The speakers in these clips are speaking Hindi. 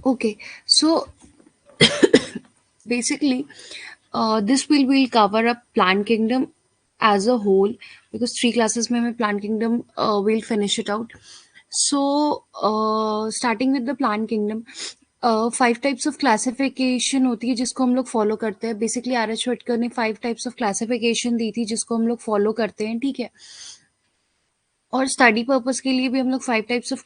Okay, so basically, this will cover up plant kingdom as a whole, because 3 classes में हमें plant kingdom will finish it out. So starting with the plant kingdom, 5 types of classification होती है जिसको हम लोग फॉलो करते हैं. बेसिकली आर एच भटकर ने 5 टाइप्स ऑफ क्लासिफिकेशन दी थी जिसको हम लोग फॉलो करते हैं, ठीक है. और स्टडी पर्पस के लिए भी हम लोग 5 टाइप्स ऑफ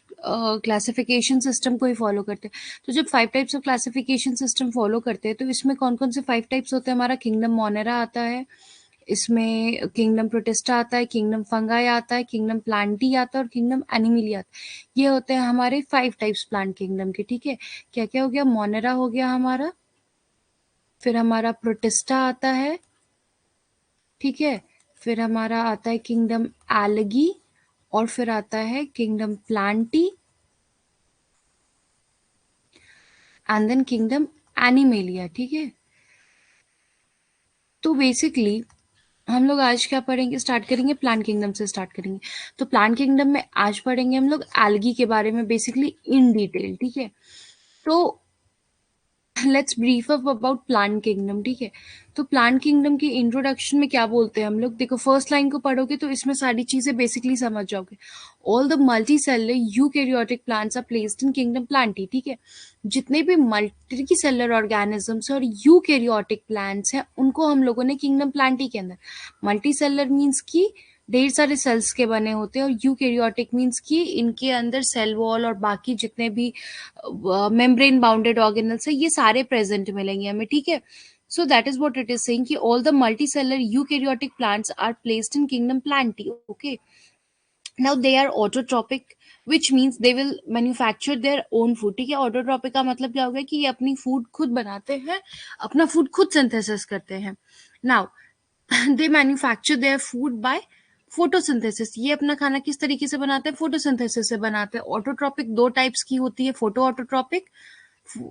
क्लासिफिकेशन सिस्टम को ही फॉलो करते हैं. तो जब 5 types of classification system follow करते हैं तो इसमें कौन कौन से 5 टाइप्स होते हैं? हमारा किंगडम मोनेरा आता है, इसमें किंगडम प्रोटिस्टा आता है, किंगडम फंगाई आता है, किंगडम प्लांटी आता है और किंगडम एनिमिली आता है. ये होते हैं हमारे 5 टाइप्स प्लांट किंगडम के, ठीक है. क्या क्या हो गया? मोनेरा हो गया हमारा, फिर हमारा प्रोटिस्टा आता है, ठीक है. फिर हमारा आता है किंगडम एलगी, और फिर आता है kingdom plantae, and then kingdom animalia, ठीक है. तो बेसिकली हम लोग आज क्या पढ़ेंगे? स्टार्ट करेंगे प्लांट किंगडम से स्टार्ट करेंगे. तो प्लांट किंगडम में आज पढ़ेंगे हम लोग एल्गी के बारे में बेसिकली इन डिटेल, ठीक है. तो let's brief up about plant kingdom, ठीक है. तो प्लांट किंगडम की इंट्रोडक्शन में क्या बोलते हैं हम लोग? देखो, फर्स्ट लाइन को पढ़ोगे तो इसमें सारी चीजें बेसिकली समझ जाओगे. All the multicellular eukaryotic plants are placed in kingdom plantae, ठीक है. जितने भी मल्टी सेलर ऑर्गेनिजम्स और यूकैरियोटिक प्लांट्स हैं उनको हम लोगों ने किंगडम प्लांटी के अंदर. मल्टी सेलर मीन्स की ढेर सारे सेल्स के बने होते हैं, और यूकैरियोटिक मीन्स की इनके अंदर सेल वॉल और बाकी जितने भी मेम्ब्रेन बाउंडेड ऑर्गेनल्स है ये सारे प्रेजेंट मिलेंगे हमें, ठीक है. So that is what it is saying कि all the multicellular eukaryotic plants are placed in kingdom Plantae. Okay. Now they are autotrophic, which means they will manufacture their own food. ठीक है. Autotrophic का मतलब क्या होगा कि ये अपनी फूड खुद बनाते हैं, अपना फूड खुद सिंथेसिस करते हैं. Now they manufacture their food by photosynthesis. ये अपना खाना किस तरीके से बनाते हैं? फोटोसिंथेसिस से बनाते हैं. ऑटोट्रॉपिक 2 टाइप्स की होती है, फोटो ऑटोट्रॉपिक,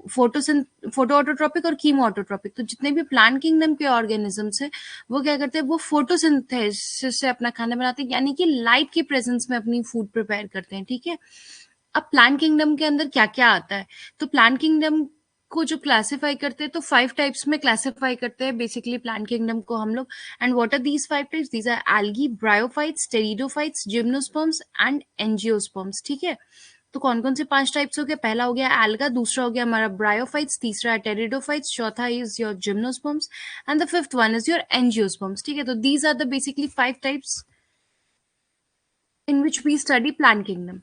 फोटो ऑटोट्रॉपिक और कीमो ऑटोट्रॉपिक. तो जितने भी प्लांट किंगडम के ऑर्गेनिजम्स हैं वो क्या करते हैं? वो फोटोसिंथेसिस से अपना खाना बनाते हैं, यानी कि लाइट की प्रेजेंस में अपनी फूड प्रिपेयर करते हैं, ठीक है. अब प्लांट किंगडम के अंदर क्या क्या आता है? तो प्लांट किंगडम को जो क्लासिफाई करते हैं तो 5 टाइप्स में क्लासिफाई करते हैं बेसिकली प्लांट किंगडम को हम लोग. And what are these 5 types? These are algae, bryophytes, pteridophytes, gymnosperms and angiosperms, ठीक है. तो कौन कौन से 5 टाइप्स हो गए? पहला हो गया एल्गा, दूसरा हो गया हमारा ब्रायोफाइट्स, तीसरा है टेरिडोफाइट्स, चौथा is your gymnosperms and the fifth one is your angiosperms, ठीक है. तो these are the basically 5 types in which we study plant kingdom.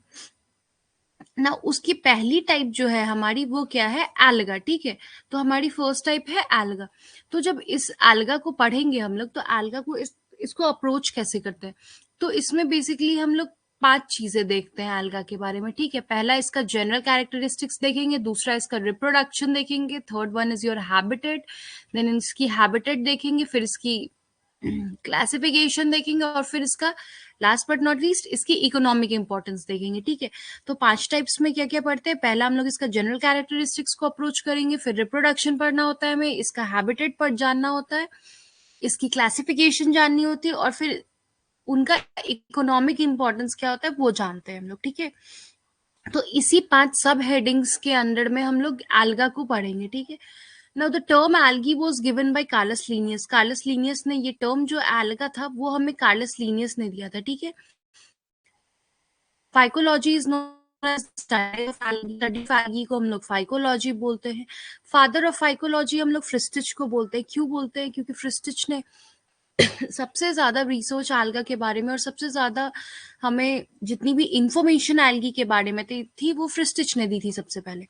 ना उसकी पहली टाइप जो है हमारी वो क्या है? एल्गा, ठीक है. तो हमारी फर्स्ट टाइप है एल्गा. तो जब इस एल्गा को पढ़ेंगे हम लोग तो एल्गा को इसको अप्रोच कैसे करते हैं? तो इसमें बेसिकली हम लोग 5 चीजें देखते हैं एल्गा के बारे में, ठीक है. पहला इसका जनरल कैरेक्टरिस्टिक्स देखेंगे, दूसरा इसका रिप्रोडक्शन देखेंगे, third one is your habitat, then इसकी हैबिटेट देखेंगे, फिर इसकी क्लासिफिकेशन देखेंगे, और फिर इसका लास्ट बट नॉट लीस्ट इसकी इकोनॉमिक इंपॉर्टेंस देखेंगे, ठीक है. तो 5 टाइप्स में क्या क्या पढ़ते हैं? पहला हम लोग इसका जनरल कैरेक्टरिस्टिक्स को अप्रोच करेंगे, फिर रिप्रोडक्शन पढ़ना होता है हमें, इसका हैबिटेट पर जानना होता है, इसकी क्लासिफिकेशन जाननी होती है, और फिर उनका इकोनॉमिक इंपॉर्टेंस क्या होता है वो जानते हैं हम लोग, ठीक है. तो इसी 5 सब हेडिंग्स के अंडर में हम लोग एल्गा को पढ़ेंगे, ठीक है. Now the term algae was given by Carlos Linnaeus. Carlos Linnaeus ने ये टर्म जो alga था वो हमें Carlos Linnaeus ने दिया था, ठीक है. Phycology is known as study of algae को हम लोग फाइकोलॉजी बोलते हैं. फादर ऑफ फाइकोलॉजी हम लोग फ्रिस्टिच को बोलते हैं. क्यों बोलते हैं? क्योंकि फ्रिस्टिच ने सबसे ज्यादा रिसर्च एल्गा के बारे में और सबसे ज्यादा हमें जितनी भी इंफॉर्मेशन एल्गी के बारे में थी वो फ्रिस्टिच ने दी थी सबसे पहले.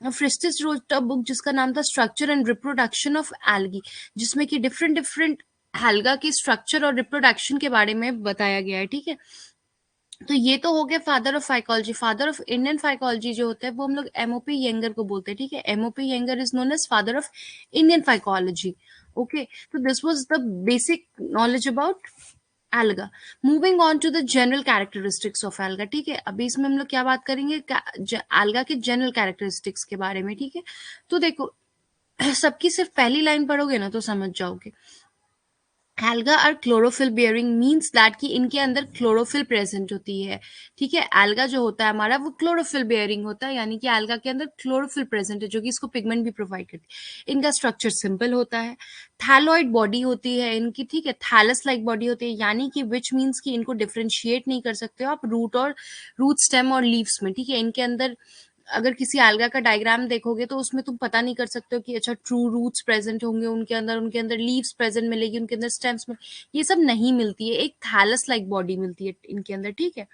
फ्रिस्टिच रोट अ बुक जिसका नाम था structure and reproduction of algae, जिसमें कि डिफरेंट डिफरेंट एल्गा के स्ट्रक्चर और रिप्रोडक्शन के बारे में बताया गया है, ठीक है. तो ये तो हो गया father of phycology. Father of Indian phycology जो होता है वो हम लोग एमओपी यंगर को बोलते हैं, ठीक है. MOP Iyengar is known as father of Indian phycology. Okay, तो this was the basic knowledge about algae. Moving on to the general characteristics of alga, ठीक है. अभी इसमें हम लोग क्या बात करेंगे? एल्गा के जनरल कैरेक्टरिस्टिक्स के बारे में, ठीक है. तो देखो सबकी सिर्फ पहली लाइन पढ़ोगे ना तो समझ जाओगे. Alga are chlorophyll bearing means that कि इनके अंदर क्लोरोफिल प्रेजेंट होती है। ठीक है, एल्गा जो होता है हमारा वो क्लोरोफिल बियरिंग होता है, यानी कि एल्गा के अंदर क्लोरोफिल प्रेजेंट है जो कि इसको पिगमेंट भी प्रोवाइड करती है। इनका स्ट्रक्चर सिंपल होता है, थैलॉइड बॉडी होती है इनकी। ठीक है, थैलस लाइक बॉडी होती है, यानी कि विच मीन्स कि इनको डिफ्रेंशिएट नहीं कर सकते हो आप रूट स्टेम और लीव्स में। ठीक है, इनके अंदर अगर किसी alga का डायग्राम देखोगे तो उसमें तुम पता नहीं कर सकते हो कि अच्छा ट्रू रूट्स प्रेजेंट होंगे उनके अंदर लीव्स प्रेजेंट मिलेगी, उनके अंदर स्टेम्स में, ये सब नहीं मिलती है। एक थैलस लाइक बॉडी मिलती है इनके अंदर। ठीक है,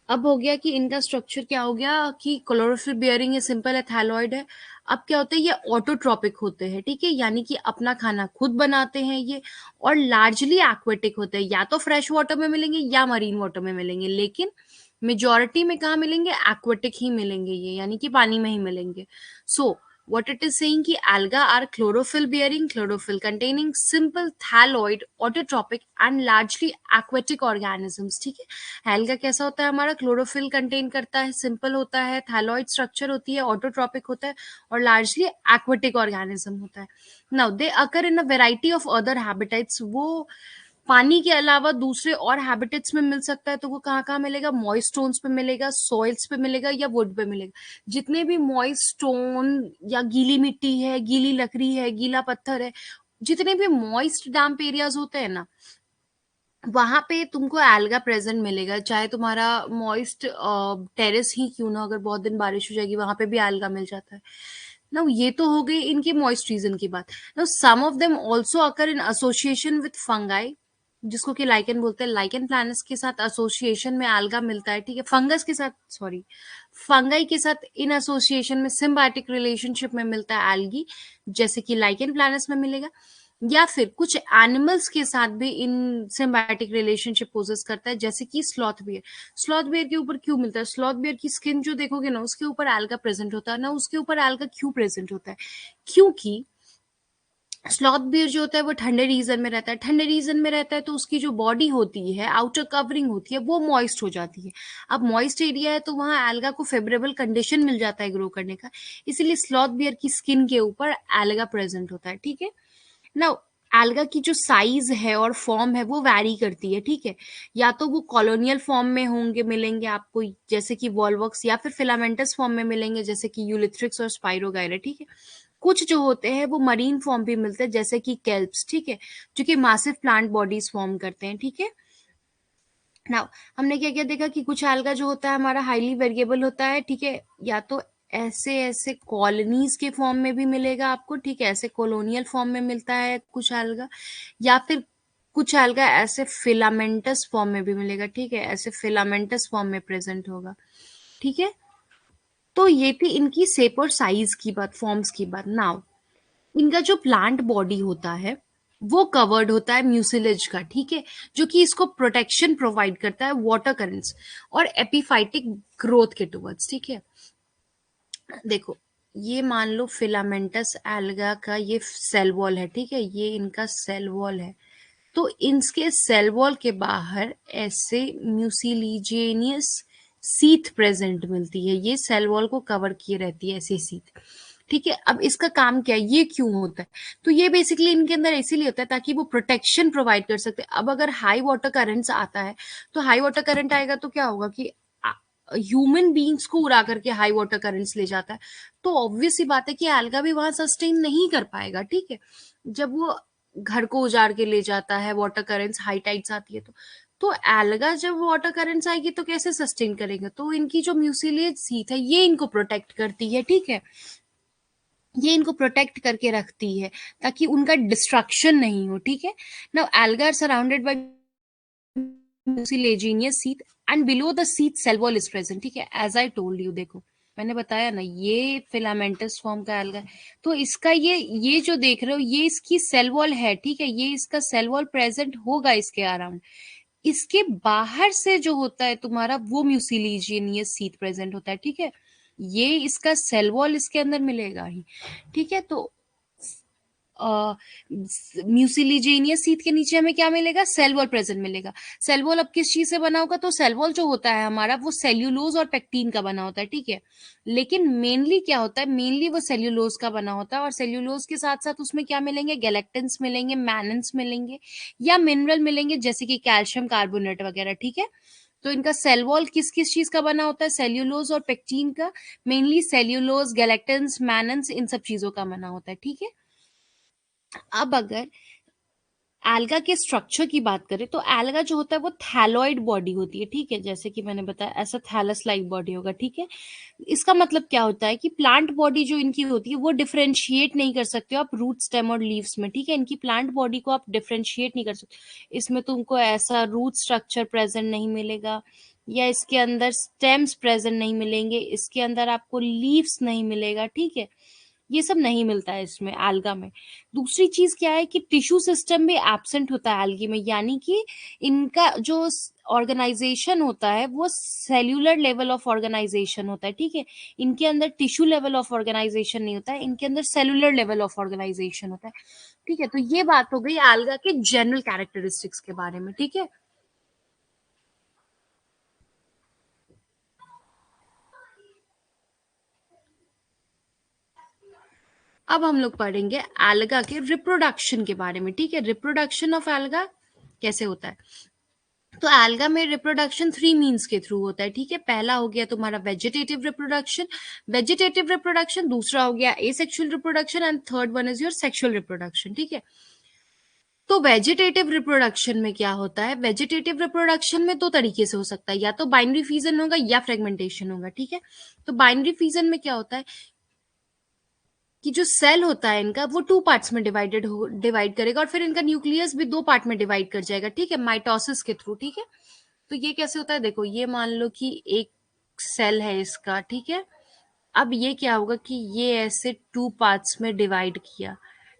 अब हो गया कि इनका स्ट्रक्चर क्या हो गया कि क्लोरोफिल बियरिंग है, सिंपल है, थैलॉइड है। अब क्या होता है, ये ऑटोट्रॉपिक होते हैं। ठीक है, यानी कि अपना खाना खुद बनाते हैं ये, और लार्जली एक्वेटिक होते हैं, या तो फ्रेश वाटर में मिलेंगे या मरीन वाटर में मिलेंगे, लेकिन मेजोरिटी में कहाँ मिलेंगे, एक्वेटिक ही मिलेंगे ये, यानी कि पानी में ही मिलेंगे। सो what it is saying कि alga are chlorophyll bearing, chlorophyll containing, simple thalloid, autotrophic and largely aquatic organisms। ठीक है, alga कैसा होता है हमारा, क्लोरोफिल कंटेन करता है, सिंपल होता है, थैलॉइड स्ट्रक्चर होती है, ऑटोट्रॉपिक होता है, और लार्जली एक्वेटिक ऑर्गेनिज्म होता है। Now they occur in a variety of other habitats, वो पानी के अलावा दूसरे और हैबिटेट्स में मिल सकता है, तो वो कहाँ कहाँ मिलेगा, मॉइस्ट स्टोन्स पे मिलेगा, सॉइल्स पे मिलेगा, या वुड पे मिलेगा। जितने भी मॉइस्ट स्टोन या गीली मिट्टी है, गीली लकड़ी है, गीला पत्थर है, जितने भी मॉइस्ट डैम्प एरियाज होते हैं ना, वहां पे तुमको एल्गा प्रेजेंट मिलेगा, चाहे तुम्हारा मॉइस्ट टेरेस ही क्यों ना, अगर बहुत दिन बारिश हो जाएगी वहां पे भी एल्गा मिल जाता है। नाउ ये तो हो गई इनकी मॉइस्ट रीजन की बात। Now some of them also occur in association with fungi, जिसको कि लाइकन बोलते हैं, लाइकन प्लांट्स के साथ एसोसिएशन में एल्गा मिलता है। ठीक है, फंगस के साथ, सॉरी, फंगाई के साथ इन एसोसिएशन में सिम्बायोटिक रिलेशनशिप में मिलता है एल्गी, जैसे कि लाइकन प्लांट्स में मिलेगा, या फिर कुछ एनिमल्स के साथ भी इन सिम्बायोटिक रिलेशनशिप पोजेस करता है, जैसे कि स्लॉथ बियर। स्लॉथ बियर के ऊपर क्यों मिलता है, स्लॉथ बियर की स्किन जो देखोगे ना, उसके ऊपर एल्गा प्रेजेंट होता है ना, उसके ऊपर एल्गा क्यों प्रेजेंट होता है, क्योंकि स्लॉथ बियर जो होता है वो ठंडे रीजन में रहता है, ठंडे रीजन में रहता है तो उसकी जो बॉडी होती है, आउटर कवरिंग होती है, वो मॉइस्ट हो जाती है। अब मॉइस्ट एरिया है तो वहां एल्गा को फेवरेबल कंडीशन मिल जाता है ग्रो करने का, इसीलिए स्लॉथ बियर की स्किन के ऊपर एल्गा प्रेजेंट होता है। ठीक है, नाउ एल्गा की जो साइज है और फॉर्म है वो वैरी करती है। ठीक है, या तो वो कॉलोनियल फॉर्म में होंगे, मिलेंगे आपको, जैसे कि वॉलवॉक्स, या फिर फिलामेंटस फॉर्म में मिलेंगे, जैसे कि यूलिथ्रिक्स और स्पाइरोगाइरा। ठीक है, कुछ जो होते हैं वो मरीन फॉर्म भी मिलते हैं, जैसे कि केल्प्स। ठीक है, जो कि मासिव प्लांट बॉडीज फॉर्म करते हैं। ठीक है, नाउ हमने क्या क्या देखा कि कुछ एल्गा जो होता है हमारा हाईली वेरिएबल होता है। ठीक है, या तो ऐसे ऐसे कॉलोनीज के फॉर्म में भी मिलेगा आपको। ठीक है, ऐसे कॉलोनियल फॉर्म में मिलता है कुछ एल्गा, या फिर कुछ एल्गा ऐसे फिलामेंटस फॉर्म में भी मिलेगा। ठीक है, ऐसे फिलामेंटस फॉर्म में प्रेजेंट होगा। ठीक है, तो ये थी इनकी शेप और साइज की बात, फॉर्म्स की बात। नाउ इनका जो प्लांट बॉडी होता है वो कवर्ड होता है म्यूसिलेज का। ठीक है, जो कि इसको प्रोटेक्शन प्रोवाइड करता है वाटर करंट्स और एपिफाइटिक ग्रोथ के टुवर्ड्स। ठीक है, देखो, ये मान लो फिलामेंटस एल्गा का ये सेल वॉल है। ठीक है, ये इनका सेल वॉल है, तो इनके सेल वॉल के बाहर ऐसे म्यूसिलीजेनियस सीथ प्रेजेंट मिलती है, ये सेल वॉल को कवर किए रहती है ऐसे सीथ। ठीक है, अब इसका काम क्या है, ये क्यों होता है, तो ये बेसिकली इनके अंदर इसीलिए होता है ताकि वो प्रोटेक्शन प्रोवाइड कर सकते हैं। अब अगर हाई वाटर करंट्स आता है, तो हाई वाटर करंट आएगा तो क्या होगा कि ह्यूमन बींग्स को उड़ा करके हाई वाटर करंट्स ले जाता है, तो ऑब्वियस सी बात है कि एल्गा भी वहां सस्टेन नहीं कर पाएगा। ठीक है, जब वो घर को उजाड़ के ले जाता है, वाटर करंट्स हाई टाइड्स आती है, तो एल्गा जब वाटर करंट्स आएगी तो कैसे सस्टेन करेंगे, तो इनकी जो म्यूसिलिएज सीथ है ये इनको प्रोटेक्ट करती है। ठीक है, ये इनको प्रोटेक्ट करके रखती है ताकि उनका डिस्ट्रक्शन नहीं हो। ठीक है, now alga are surrounded by mucilaginous sheath and below the sheath cell wall is present. ठीक है, एज आई टोल्ड यू, देखो मैंने बताया ना, ये फिलामेंटस फॉर्म का एल्गा है, तो इसका ये जो देख रहे हो ये इसकी सेल वॉल है। ठीक है, ये इसका सेल वॉल प्रेजेंट होगा इसके अराउंड, इसके बाहर से जो होता है तुम्हारा वो म्यूसिलीजियस सीथ प्रेजेंट होता है। ठीक है, ये इसका सेल वॉल इसके अंदर मिलेगा ही। ठीक है, तो म्यूसिलीजेनियस शीथ के नीचे हमें क्या मिलेगा, सेल वॉल प्रेजेंट मिलेगा। सेल वॉल अब किस चीज से बना होगा, तो सेल वॉल जो होता है हमारा वो सेल्यूलोज और पेक्टिन का बना होता है, ठीक है। लेकिन मेनली क्या होता है, मेनली वो सेल्यूलोज का बना होता है, और सेल्यूलोज के साथ साथ उसमें क्या मिलेंगे, गैलेक्टन्स मिलेंगे, मैनन्स मिलेंगे, या मिनरल मिलेंगे जैसे कि कैल्शियम कार्बोनेट वगैरह, ठीक है। तो इनका सेल वॉल किस किस चीज का बना होता है, सेल्यूलोज और पेक्टिन का, मेनली सेल्यूलोज, गैलेक्टन्स, मैनन्स, इन सब चीजों का बना होता है, ठीक है। अब अगर एल्गा के स्ट्रक्चर की बात करें तो एल्गा जो होता है वो थैलोइड बॉडी होती है, ठीक है, जैसे कि मैंने बताया ऐसा थैलस लाइक बॉडी होगा, ठीक है। इसका मतलब क्या होता है कि प्लांट बॉडी जो इनकी होती है वो डिफरेंशिएट नहीं कर सकते हो आप रूट, स्टेम और लीव्स में, ठीक है। इनकी प्लांट बॉडी को आप डिफरेंशिएट नहीं कर सकते, इसमें तुमको ऐसा रूट स्ट्रक्चर प्रेजेंट नहीं मिलेगा, या इसके अंदर स्टेम्स प्रेजेंट नहीं मिलेंगे, इसके अंदर आपको लीव्स नहीं मिलेगा, ठीक है। ये सब नहीं मिलता है इसमें एल्गा में। दूसरी चीज क्या है कि टिश्यू सिस्टम भी एब्सेंट होता है एल्गी में, यानी कि इनका जो ऑर्गेनाइजेशन होता है वो सेल्यूलर लेवल ऑफ ऑर्गेनाइजेशन होता है, ठीक है। इनके अंदर टिश्यू लेवल ऑफ ऑर्गेनाइजेशन नहीं होता है, इनके अंदर सेल्यूलर लेवल ऑफ ऑर्गेनाइजेशन होता है, ठीक है। तो ये बात हो गई एल्गा के जनरल कैरेक्टरिस्टिक्स के बारे में, ठीक है। अब हम लोग पढ़ेंगे एल्गा के रिप्रोडक्शन के बारे में, ठीक है। रिप्रोडक्शन ऑफ एल्गा कैसे होता है, तो एल्गा में रिप्रोडक्शन थ्री मीन्स के थ्रू होता है, ठीक है। पहला हो गया तुम्हारा वेजिटेटिव रिप्रोडक्शन, दूसरा हो गया asexual reproduction, and third one is your sexual reproduction, ठीक है। तो वेजिटेटिव रिप्रोडक्शन में क्या होता है, वेजिटेटिव रिप्रोडक्शन में दो तरीके से हो सकता है, या तो बाइनरी फ्यूजन होगा या फ्रेगमेंटेशन होगा, ठीक है। तो बाइनरी फ्यूजन में क्या होता है कि जो सेल होता है इनका वो टू पार्ट्स में डिवाइड करेगा, और फिर इनका न्यूक्लियस भी दो पार्ट में डिवाइड कर जाएगा, ठीक है, माइटोसिस के थ्रू, ठीक है। तो ये कैसे होता है, देखो ये मान लो कि एक सेल है इसका, ठीक है। अब ये क्या होगा कि ये ऐसे टू पार्ट्स में डिवाइड किया,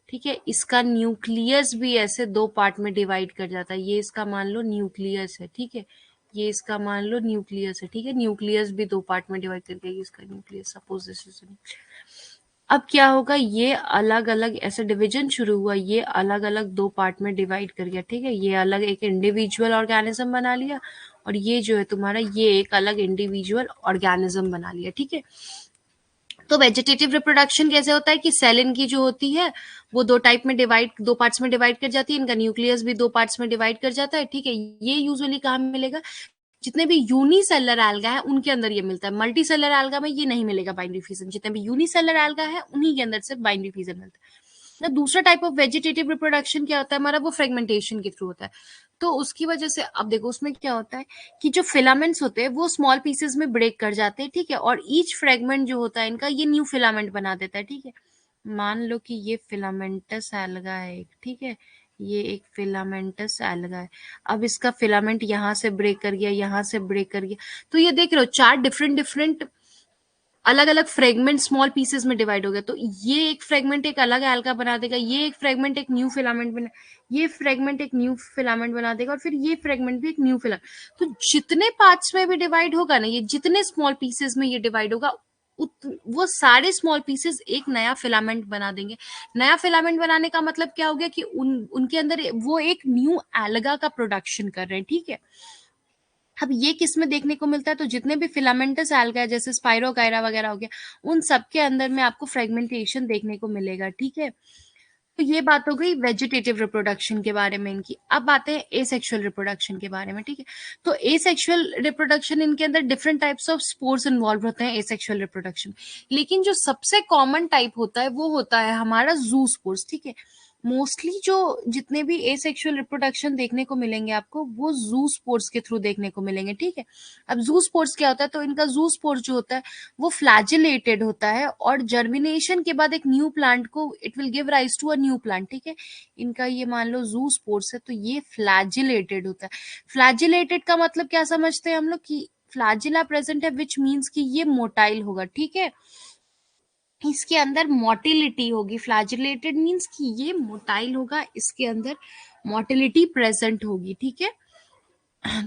ठीक है। इसका न्यूक्लियस भी ऐसे दो पार्ट में डिवाइड कर जाता है, ये इसका मान लो न्यूक्लियस है, ठीक है। ये इसका मान लो न्यूक्लियस है, ठीक है। न्यूक्लियस भी दो पार्ट में डिवाइड करके, ये इसका न्यूक्लियस, सपोज दिस इज। अब क्या होगा, ये अलग अलग ऐसे डिवीजन शुरू हुआ, ये अलग अलग दो पार्ट में डिवाइड कर गया, ठीक है। ये अलग एक इंडिविजुअल ऑर्गेनिज्म बना लिया, और ये जो है तुम्हारा ये एक अलग इंडिविजुअल ऑर्गेनिज्म बना लिया, ठीक है। तो वेजिटेटिव रिप्रोडक्शन कैसे होता है कि सेल इनकी जो होती है वो दो टाइप में डिवाइड, दो पार्ट्स में डिवाइड कर जाती है, इनका न्यूक्लियस भी दो पार्ट्स में डिवाइड कर जाता है, ठीक है। ये यूजुअली कहाँ मिलेगा, जितने भी यूनिसेलर एल्गा है उनके अंदर ये मिलता है, मल्टी सेलर एल्गा में ये नहीं मिलेगा बाइनरी फिजन, जितने भी यूनिसेलर एल्गा है उन्हीं के अंदर सिर्फ बाइनरी फिजन मिलता है ना। दूसरा टाइप ऑफ वेजिटेटिव रिप्रोडक्शन क्या होता है हमारा, वो फ्रेगमेंटेशन के थ्रू होता है। तो उसकी वजह से अब देखो उसमें क्या होता है कि जो फिलामेंट्स होते हैं वो स्मॉल पीसेस में ब्रेक कर जाते हैं, ठीक है, और ईच फ्रेगमेंट जो होता है इनका ये न्यू फिलामेंट बना देता है, ठीक है। मान लो कि ये फिलामेंटस एल्गा है एक, ठीक है, ये एक फिलामेंटस एल्गा है। अब इसका फिलामेंट यहाँ से ब्रेक कर गया, यहाँ से ब्रेक कर गया, तो ये देख रहे हो चार डिफरेंट डिफरेंट अलग अलग फ्रेगमेंट स्मॉल पीसेस में डिवाइड हो गया। तो ये एक फ्रेगमेंट एक अलग एल्गा बना देगा, ये एक फ्रेगमेंट एक न्यू फिलामेंट बना, ये फ्रेगमेंट एक न्यू फिलामेंट बना देगा, और फिर ये फ्रेगमेंट भी एक न्यू फिलामेंट। तो जितने पार्ट्स में भी डिवाइड होगा ना, ये जितने स्मॉल पीसेस में ये डिवाइड होगा वो सारे स्मॉल पीसेस एक नया फिलामेंट बना देंगे। नया फिलामेंट बनाने का मतलब क्या हो गया कि उनके अंदर वो एक न्यू एल्गा का प्रोडक्शन कर रहे हैं, ठीक है। अब ये किस में देखने को मिलता है, तो जितने भी फिलामेंटस एल्गा है जैसे स्पाइरोगायरा वगैरह हो गया, उन सब के अंदर में आपको फ्रेगमेंटेशन देखने को मिलेगा, ठीक है। तो ये बात हो गई वेजिटेटिव रिप्रोडक्शन के बारे में इनकी। अब आते हैं एसेक्सुअल रिप्रोडक्शन के बारे में, ठीक है। तो एसेक्सुअल रिप्रोडक्शन इनके अंदर different types of spores involve होते हैं एसेक्सुअल रिप्रोडक्शन, लेकिन जो सबसे कॉमन टाइप होता है वो होता है हमारा जू स्पोर्स, ठीक है। मोस्टली जो जितने भी एसेक्सुअल रिप्रोडक्शन देखने को मिलेंगे आपको वो जू स्पोर्स के थ्रू देखने को मिलेंगे, ठीक है। अब जू स्पोर्स क्या होता है, तो इनका जू स्पोर्स जो होता है वो फ्लैजिलेटेड होता है, और जर्मिनेशन के बाद एक न्यू प्लांट को it will give rise to a new plant, ठीक है। इनका ये मान लो जू स्पोर्स है, तो ये फ्लैजिलेटेड होता है। फ्लैजिलेटेड का मतलब क्या समझते हैं हम लोग कि फ्लैजिला प्रेजेंट है, विच मीन्स कि ये मोटाइल होगा, ठीक है। इसके अंदर मोटिलिटी होगी, फ्लैजिलेटेड मीन्स कि ये मोटाइल होगा, इसके अंदर मोटिलिटी प्रेजेंट होगी, ठीक है।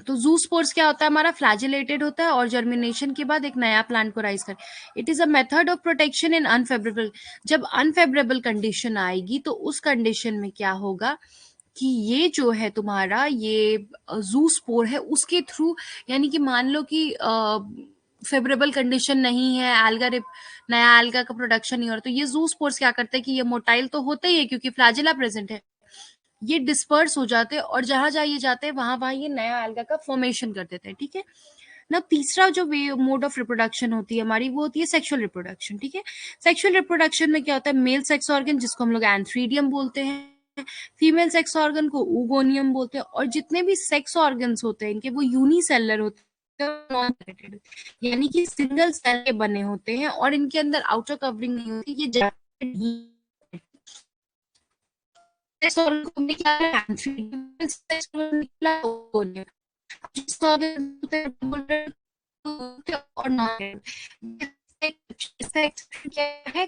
तो जू स्पोर्स क्या होता है, हमारा फ्लैजिलेटेड होता है और जर्मिनेशन के बाद एक नया प्लांट को राइज कर। It is a method of protection in unfavourable. जब अनफेवरेबल कंडीशन आएगी तो उस कंडीशन में क्या होगा कि ये जो है तुम्हारा ये जू स्पोर है उसके थ्रू, यानी कि मान लो कि फेवरेबल कंडीशन नहीं है, alga नया alga का प्रोडक्शन नहीं हो रहा, तो ये जू स्पोर्स क्या करते हैं कि ये मोटाइल तो होते ही है क्योंकि फ्लैजिला प्रेजेंट है, ये डिस्पर्स हो जाते हैं और जहां जहां ये जाते हैं वहां वहां ये नया alga का फॉर्मेशन कर देते हैं, ठीक है ना। तीसरा जो वे मोड ऑफ रिप्रोडक्शन होती है हमारी, वो होती है सेक्सुअल रिप्रोडक्शन, ठीक है। सेक्सुअल रिप्रोडक्शन में क्या होता है, मेल सेक्स ऑर्गन जिसको हम लोग एंथ्रीडियम बोलते हैं, फीमेल सेक्स ऑर्गन को ऊगोनियम बोलते हैं, और जितने भी सेक्स ऑर्गन्स होते हैं इनके वो यूनिसेलुलर होते हैं, नॉन रिलेटेड, यानी कि सिंगल सेल के बने होते हैं और इनके अंदर आउटर कवरिंग नहीं होती, ये जाकेट ही सेक्स ऑर्गन को निकला एंथ्रीडियम, सेक्स ऑर्गन निकला oogoneum। जिसको अगर बोल रहे और नॉन, इसका एक्सप्रेशन क्या है,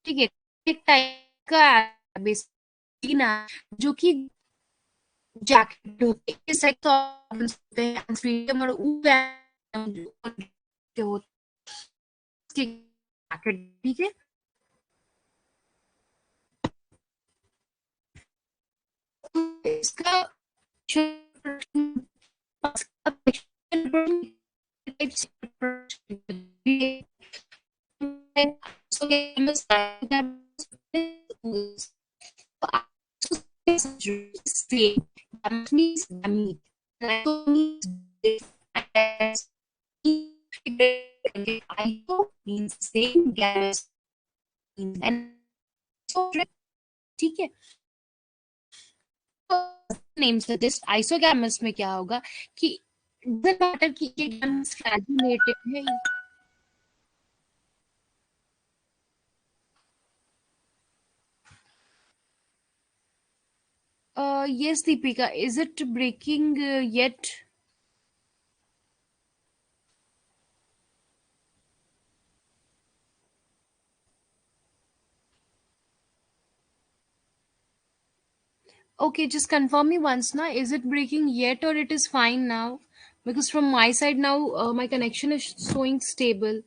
ठीक है, एक टाइप का बेसिकली ना, जो कि जैकेट होते हैं, सेक्स ऑर्गन्स होते हैं, फ्रीडम और होते जैकेट, ठीक है। इसका ठीक है। नेम सजेस्ट आइसोगैमस में क्या होगा कि डजंट मैटर कि ये गैमस फ्लैजिलेटेड है। Yes, Deepika, is it breaking yet? Okay, just confirm me once now. Is it breaking yet or it is fine now? Because from my side now, my connection is showing stable.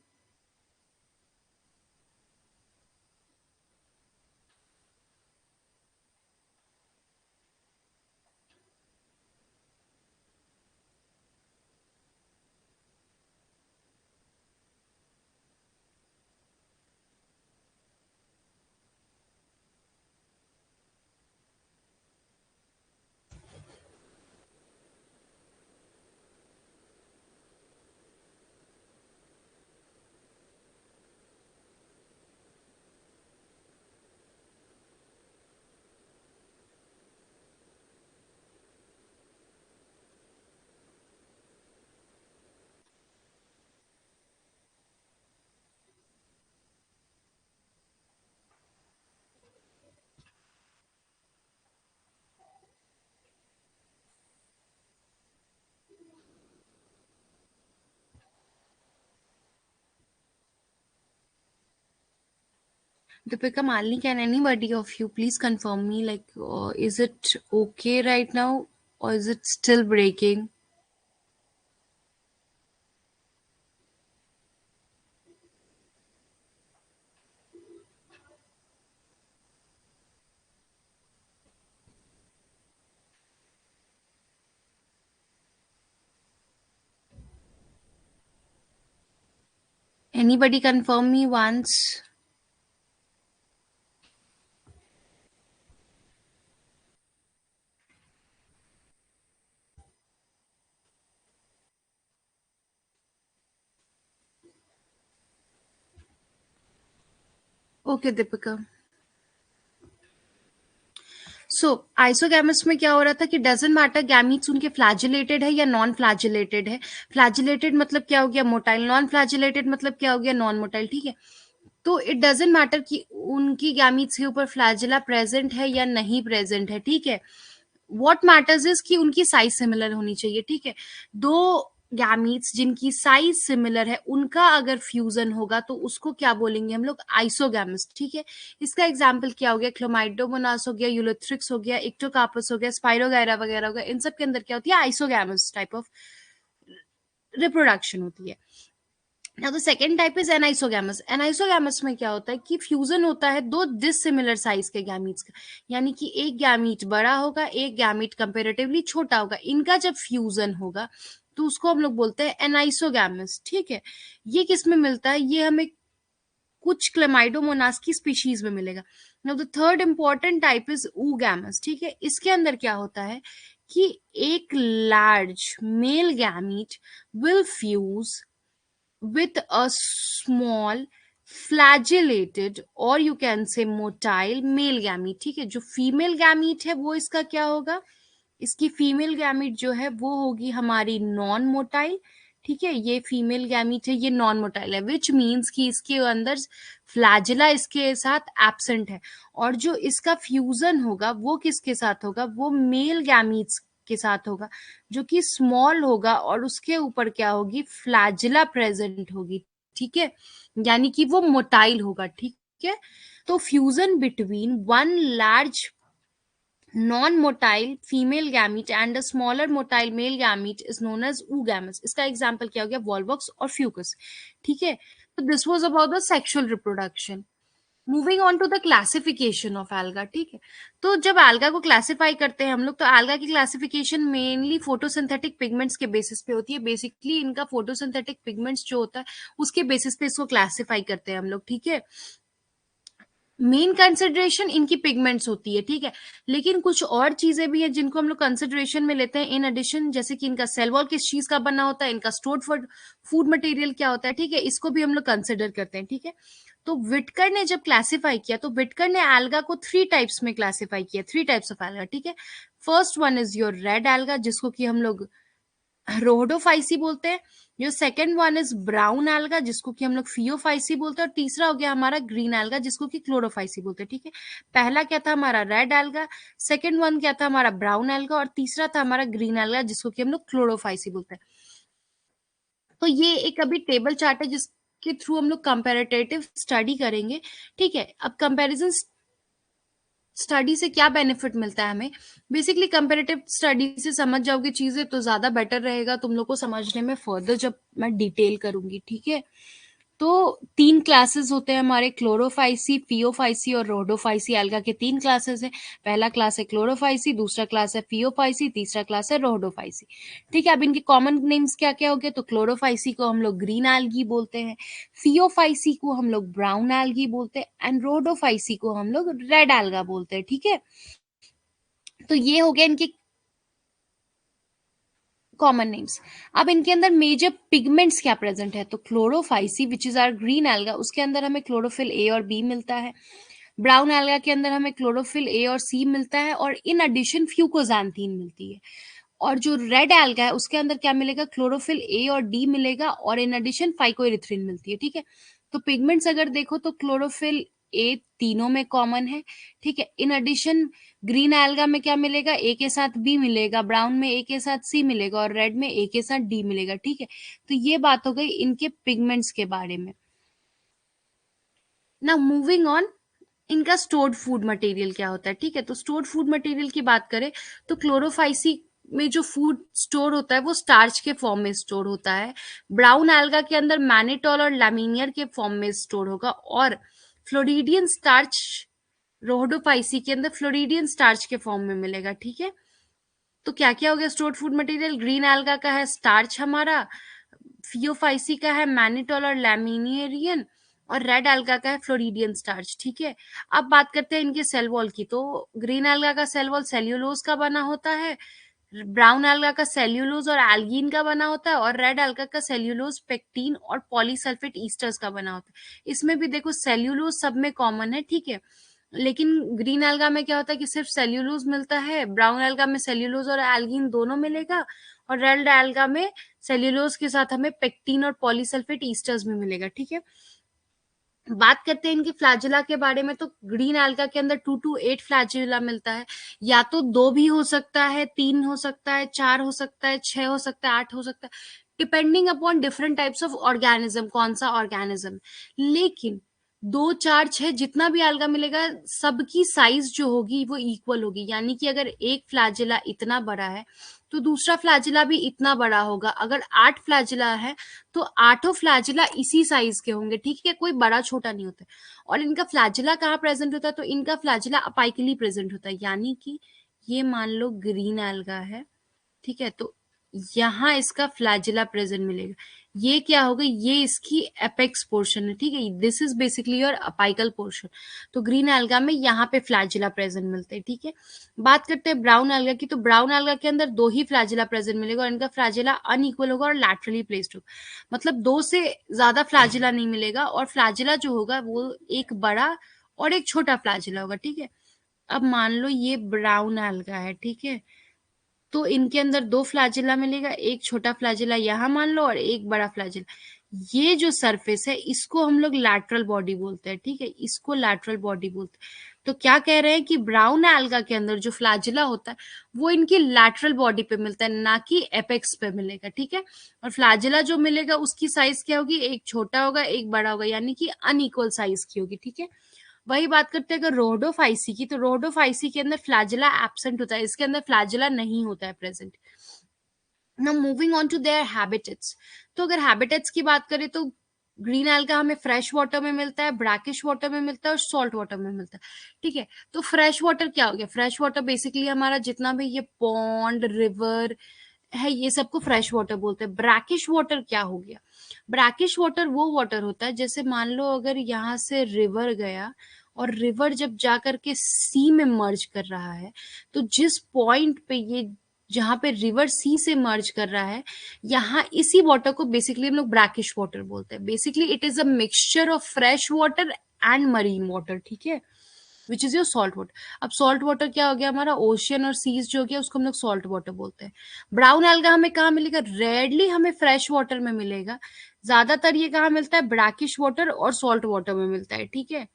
Deepika, Malini, can anybody of you please confirm me? Like, is it okay right now or is it still breaking? Anybody confirm me once? Okay, Deepika. So isogamous में क्या हो रहा था कि डजेंट मैटर गैमीट्स उनके फ्लैजिलेटेड है या नॉन फ्लैजिलेटेड है। फ्लैजिलेटेड मतलब क्या हो गया, मोटाइल। नॉन फ्लैजिलेटेड मतलब क्या हो गया, नॉन मोटाइल, ठीक है। तो इट डजेंट मैटर कि उनकी गैमीट्स के ऊपर फ्लैजिला प्रेजेंट है या नहीं प्रेजेंट है, ठीक है। व्हाट मैटर्स इज कि उनकी साइज सिमिलर होनी चाहिए, ठीक है। दो गैमीट्स जिनकी साइज सिमिलर है उनका अगर फ्यूजन होगा तो उसको क्या बोलेंगे हम लोग, आइसोगैमस। ठीक है, इसका एग्जांपल क्या हो गया, क्लोमाइडोमोनास हो गया, यूलोथ्रिक्स हो गया, इक्टोकार्पस हो गया, स्पाइरोगायरा वगैरह हो गया, इन सब के अंदर क्या होती है, आइसोगैमस टाइप ऑफ रिप्रोडक्शन होती है। ना तो second type is anisogamous. Anisogamous में क्या होता है कि फ्यूजन होता है दो डिसिमिलर साइज के गैमीट्स का, यानी कि एक गैमीट बड़ा होगा, एक गैमीट कंपेरेटिवली छोटा होगा, इनका जब फ्यूजन होगा तो उसको हम लोग बोलते हैं एनाइसोगैमस। ठीक है, ये किस में मिलता है, ये हमें कुछ क्लेमाइडोमोनास की स्पीशीज में मिलेगा। Now the third important type is oogamous। ठीक है, इसके अंदर क्या होता है कि एक large male gamete will fuse with a small flagellated or you can say motile male gamete। ठीक है, जो फीमेल गैमीट है वो इसका क्या होगा, इसकी फीमेल गैमीट जो है वो होगी हमारी नॉन मोटाइल। ठीक है, ये फीमेल गैमीट है, ये नॉन मोटाइल है, विच मीन्स कि इसके अंदर फ्लैजिला इसके साथ एब्सेंट है। और जो इसका फ्यूजन होगा वो किसके साथ होगा, वो मेल गैमीट्स के साथ होगा, जो कि स्मॉल होगा और उसके ऊपर क्या होगी, फ्लैजिला प्रेजेंट होगी। ठीक है, यानी कि वो मोटाइल होगा। ठीक है, तो fusion between one large non-motile female gamete and a smaller motile male gamete is known as oogamous। इसका एग्जांपल क्या हो गया, वॉल्वॉक्स और फ्यूकस। ठीक है, तो this was about the sexual reproduction. Moving on to the classification of alga. ठीक है, तो जब एल्गा को क्लासिफाई करते हैं हम लोग, तो एल्गा की क्लासिफिकेशन मेनली फोटोसिंथेटिक पिगमेंट्स के बेसिस पे होती है। बेसिकली इनका फोटोसिंथेटिक पिगमेंट्स जो होता है उसके बेसिस पे इसको क्लासिफाई करते हैं हम लोग। ठीक है, मेन कंसिडरेशन इनकी पिगमेंट्स होती है। ठीक है, लेकिन कुछ और चीजें भी हैं जिनको हम लोग कंसिडरेशन में लेते हैं इन एडिशन, जैसे कि इनका सेल वॉल किस चीज का बना होता है, इनका स्टोर्ड फूड मटेरियल क्या होता है। ठीक है, इसको भी हम लोग कंसिडर करते हैं। ठीक है, तो विटकर ने जब क्लासिफाई किया तो विटकर ने एल्गा को थ्री टाइप्स में क्लासिफाई किया, थ्री टाइप्स ऑफ एल्गा। ठीक है, first one is your red alga जिसको कि हम लोग रोडोफाइसी बोलते हैं। जो second one is brown alga जिसको कि हम लोग फियोफाइसी बोलते हैं, और तीसरा हो गया हमारा ग्रीन एल्गा जिसको कि क्लोरोफाइसी बोलते हैं। ठीक है, पहला क्या था हमारा रेड एल्गा, सेकंड वन क्या था हमारा ब्राउन एल्गा, और तीसरा था हमारा ग्रीन एल्गा जिसको कि हम लोग क्लोरोफाइसी बोलते हैं। तो ये एक अभी टेबल चार्ट है जिसके थ्रू हम लोग कंपेरेटिव स्टडी करेंगे। ठीक है, अब कंपैरिजन स्टडी से क्या बेनिफिट मिलता है हमें, बेसिकली कंपेरेटिव स्टडी से समझ जाओगे चीजें तो ज्यादा बेटर रहेगा तुम लोग को समझने में फर्दर जब मैं डिटेल करूंगी। ठीक है, तो तीन क्लासेस होते हैं हमारे, क्लोरोफाइसी, फियोफाइसी और रोडोफाइसी। एल्गा के तीन क्लासेस है, पहला क्लास है क्लोरोफाइसी, दूसरा क्लास है फियोफाइसी, तीसरा क्लास है रोडोफाइसी। ठीक है, अब इनके कॉमन नेम्स क्या क्या हो गए, तो क्लोरोफाइसी को हम लोग ग्रीन एल्गी बोलते हैं, फियोफाइसी को हम लोग ब्राउन एल्गी बोलते हैं, एंड रोडोफाइसी को हम लोग रेड एल्गा बोलते हैं। ठीक है, तो ये हो गया इनके कॉमन नेम्स। अब इनके अंदर मेजर पिगमेंट्स क्या प्रेजेंट है, तो chlorophyceae which is our green alga, उसके अंदर हमें क्लोरोफिल ए और बी मिलता है। ब्राउन एल्गा के अंदर हमें क्लोरोफिल ए और सी मिलता है, और इन एडिशन फ्यूकोजैंथीन मिलती है। और जो रेड एल्गा है उसके अंदर क्या मिलेगा, क्लोरोफिल ए और डी मिलेगा, और इन एडिशन फाइकोइरिथ्रिन मिलती है। ठीक है, तो पिगमेंट्स अगर देखो तो क्लोरोफिल ए तीनों में कॉमन है। ठीक है, इन एडिशन ग्रीन एल्गा में क्या मिलेगा, ए के साथ बी मिलेगा, ब्राउन में ए के साथ सी मिलेगा, और रेड में ए के साथ डी मिलेगा। ठीक है, तो ये बात हो गई इनके पिगमेंट्स के बारे में। ना मूविंग ऑन, इनका स्टोर्ड फूड मटेरियल क्या होता है। ठीक है, तो स्टोर्ड फूड मटेरियल की बात करें तो क्लोरोफाइसी में जो फूड स्टोर होता है वो स्टार्च के फॉर्म में स्टोर होता है, ब्राउन एल्गा के अंदर मैनिटोल और लैमिनियर के फॉर्म में स्टोर होगा, और फ्लोरिडियन स्टार्च रोडोफाइसी के अंदर फ्लोरिडियन स्टार्च के फॉर्म में मिलेगा। ठीक है, तो क्या क्या हो गया stored food material, green alga का है स्टार्च हमारा, फियोफाइसी का है मैनिटोल और लैमिनियरियन, और रेड एल्गा का है फ्लोरिडियन स्टार्च। ठीक है, अब बात करते हैं इनके सेल वॉल की, तो ग्रीन एल्गा का सेल वॉल सेल्यूलोज का बना होता है, ब्राउन एल्गा का सेल्यूलोज और एल्गीन का बना होता है, और रेड एल्गा का सेल्यूलोज पेक्टिन और पॉलीसल्फेट ईस्टर्स का बना होता है। इसमें भी देखो सेल्यूलोज सब में कॉमन है। ठीक है, लेकिन ग्रीन एल्गा में क्या होता है कि सिर्फ सेल्यूलोज मिलता है, ब्राउन एल्गा में सेल्यूलोज और एल्गीन दोनों मिलेगा, और रेड एल्गा में सेल्यूलोज के साथ हमें पेक्टिन और पॉलीसल्फेट ईस्टर्स भी मिलेगा। ठीक है, बात करते हैं इनके फ्लैजिला के बारे में, तो ग्रीन एल्गा के अंदर 2 to 8 फ्लैजिला मिलता है, या तो 2 भी हो सकता है, 3 हो सकता है, 4 हो सकता है, 6 हो सकता है, 8 हो सकता है, depending upon different types of organism, कौन सा ऑर्गेनिज्म। लेकिन 2 4 6 जितना भी alga मिलेगा, सबकी साइज जो होगी वो इक्वल होगी। यानी कि अगर एक फ्लैजिला इतना बड़ा है तो दूसरा फ्लैजिला भी इतना बड़ा होगा। अगर 8 फ्लैजिला है तो 8 फ्लैजिला इसी साइज के होंगे, ठीक है, कोई बड़ा छोटा नहीं होता। और इनका फ्लैजिला कहाँ प्रेजेंट होता है, तो इनका फ्लैजिला अपाइकली प्रेजेंट होता है। यानी कि ये मान लो ग्रीन एल्गा है, ठीक है, तो यहाँ इसका फ्लैजिला प्रेजेंट मिलेगा। ये क्या होगा, ये इसकी एपेक्स पोर्शन है, ठीक है, this is basically your apical portion. तो ग्रीन एल्गा में यहाँ पे फ्लैजिला प्रेजेंट मिलते हैं, ठीक है। बात करते हैं ब्राउन एल्गा की, तो ब्राउन एल्गा के अंदर 2 ही फ्लैजिला प्रेजेंट मिलेगा और इनका फ्लैजिला अनइक्वल होगा और लैटरली प्लेस्ड होगा। मतलब 2 से ज्यादा फ्लैजिला नहीं मिलेगा, और फ्लैजिला जो होगा वो एक बड़ा और एक छोटा फ्लैजिला होगा, ठीक है। अब मान लो ये ब्राउन एल्गा है, ठीक है, तो इनके अंदर 2 फ्लैजिला मिलेगा, एक छोटा फ्लैजिला यहाँ मान लो और एक बड़ा फ्लैजिला। ये जो सरफेस है इसको हम लोग लैटरल बॉडी बोलते हैं, ठीक है, इसको लैटरल बॉडी बोलते हैं। तो क्या कह रहे हैं कि ब्राउन एल्गा के अंदर जो फ्लैजिला होता है वो इनकी लैटरल बॉडी पे मिलता है, ना कि एपेक्स पे मिलेगा, ठीक है। और फ्लैजिला जो मिलेगा उसकी साइज क्या होगी, एक छोटा होगा एक बड़ा होगा, यानी कि अनइक्वल साइज की होगी, ठीक है। वही बात करते हैं अगर रोडोफाइसी की, तो रोडोफाइसी के अंदर फ्लैजिला एब्सेंट होता है, इसके अंदर फ्लैजिला नहीं होता है present. Now moving on to their habitats. तो अगर हैबिटेट्स की बात करें तो ग्रीन एल्गा हमें फ्रेश वाटर में मिलता है, ब्रैकिश वाटर में मिलता है और सॉल्ट वाटर में मिलता है, ठीक है। तो फ्रेश वाटर क्या हो गया, फ्रेश वाटर बेसिकली हमारा जितना भी ये पॉन्ड रिवर है ये सबको फ्रेश वाटर बोलते हैं। ब्रैकिश वाटर क्या हो गया, ब्रैकिश वाटर वो वाटर होता है जैसे मान लो अगर यहाँ से रिवर गया और रिवर जब जा करके सी में मर्ज कर रहा है, तो जिस पॉइंट पे ये जहां पे रिवर सी से मर्ज कर रहा है, यहाँ इसी वाटर को बेसिकली हम लोग ब्रैकिश वाटर बोलते हैं। Basically it is a mixture of fresh water and marine water, ठीक है, which is your salt water. अब सॉल्ट वाटर क्या हो गया हमारा, ओशियन और सीज जो हो गया उसको हम लोग सॉल्ट वाटर बोलते हैं। ब्राउन एल्गा हमें कहाँ मिलेगा, रेयरली हमें फ्रेश वाटर में मिलेगा, ज्यादातर ये कहाँ मिलता है, ब्रैकिश वाटर और सॉल्ट वाटर में मिलता है, ठीक है।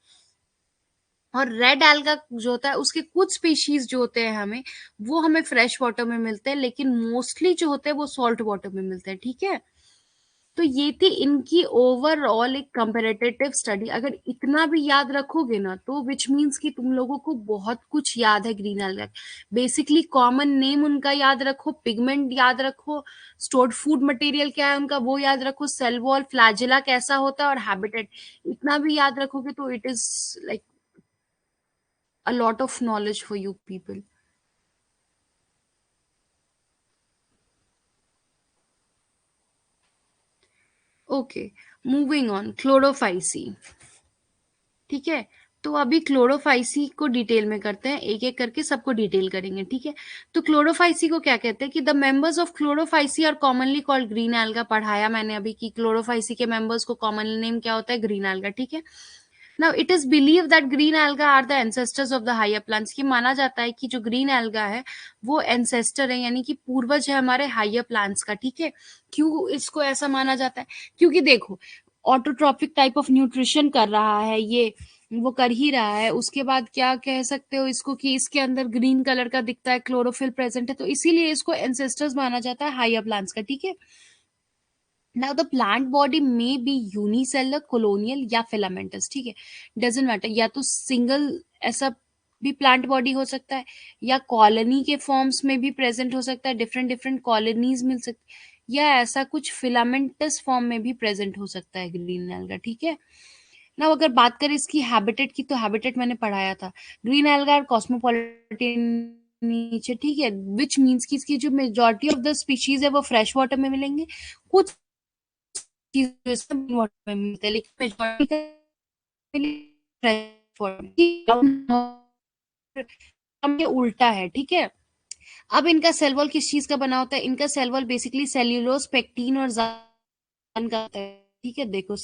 और रेड एल्गा जो होता है उसके कुछ स्पीशीज जो होते हैं हमें, वो हमें फ्रेश वाटर में मिलते हैं, लेकिन मोस्टली जो होते हैं वो सॉल्ट वाटर में मिलते हैं, ठीक है। तो ये थी इनकी ओवरऑल एक कंपेरेटिव स्टडी। अगर इतना भी याद रखोगे ना तो विच मीन्स कि तुम लोगों को बहुत कुछ याद है green alga. Basically common name उनका याद रखो, पिगमेंट याद रखो, स्टोर्ड फूड मटेरियल क्या है उनका वो याद रखो, सेल वॉल, फ्लैजिला कैसा होता है और हैबिटेट, इतना भी याद रखोगे तो it is like a lot of knowledge for you people. Okay, moving on, Chlorophyceae, ठीक है। तो अभी क्लोरोफाइसी को डिटेल में करते हैं, एक एक करके सबको डिटेल करेंगे, ठीक है। तो क्लोरोफाइसी को क्या कहते हैं कि the members of chlorophyceae are commonly called green alga. पढ़ाया मैंने अभी कि क्लोरोफाइसी के मेंबर्स को कॉमन नेम क्या होता है, ग्रीन एल्गा, ठीक है। Now it is believed that green alga are the ancestors of the higher plants। की माना जाता है कि जो ग्रीन एल्गा है वो एंसेस्टर है, यानी कि पूर्वज है हमारे हायर प्लांट्स का, ठीक है। क्यों इसको ऐसा माना जाता है, क्योंकि देखो ऑटोट्रॉपिक टाइप ऑफ न्यूट्रिशन कर रहा है ये, वो कर ही रहा है। उसके बाद क्या कह सकते हो इसको कि इसके अंदर ग्रीन कलर का दिखता है, क्लोरोफिल प्रेजेंट है, तो इसीलिए इसको एंसेस्टर्स माना जाता है हायर प्लांट्स का, ठीक है। नाउ द प्लांट बॉडी में बी यूनिसेलर, कॉलोनियल या फिलामेंटस, ठीक है, डजेंट मैटर, या तो सिंगल ऐसा भी प्लांट बॉडी हो सकता है, या कॉलोनी के फॉर्म्स में भी प्रेजेंट हो सकता है, डिफरेंट डिफरेंट कॉलोनीज मिल सकती, या ऐसा कुछ फिलामेंटस फॉर्म में भी प्रेजेंट हो सकता है ग्रीन एल्गा, ठीक है। ना अगर बात करें इसकी हैबिटेट की, तो हैबिटेट मैंने पढ़ाया था, ग्रीन एल्गा कॉस्मोपॉलिटन नीचे, ठीक है, विच मीन्स की इसकी जो मेजोरिटी ऑफ द स्पीशीज है वो फ्रेश वाटर में मिलेंगे, कुछ चीजें सब वाटर में मिलते हैं, लेकिन मेजोरिटी के लिए फ्रेश वाटर ये उल्टा है, ठीक है। अब इनका सेल वॉल किस चीज का बना होता है, इनका cell wall basically cellulose, pectin और जान का होता है, ठीक है। देखो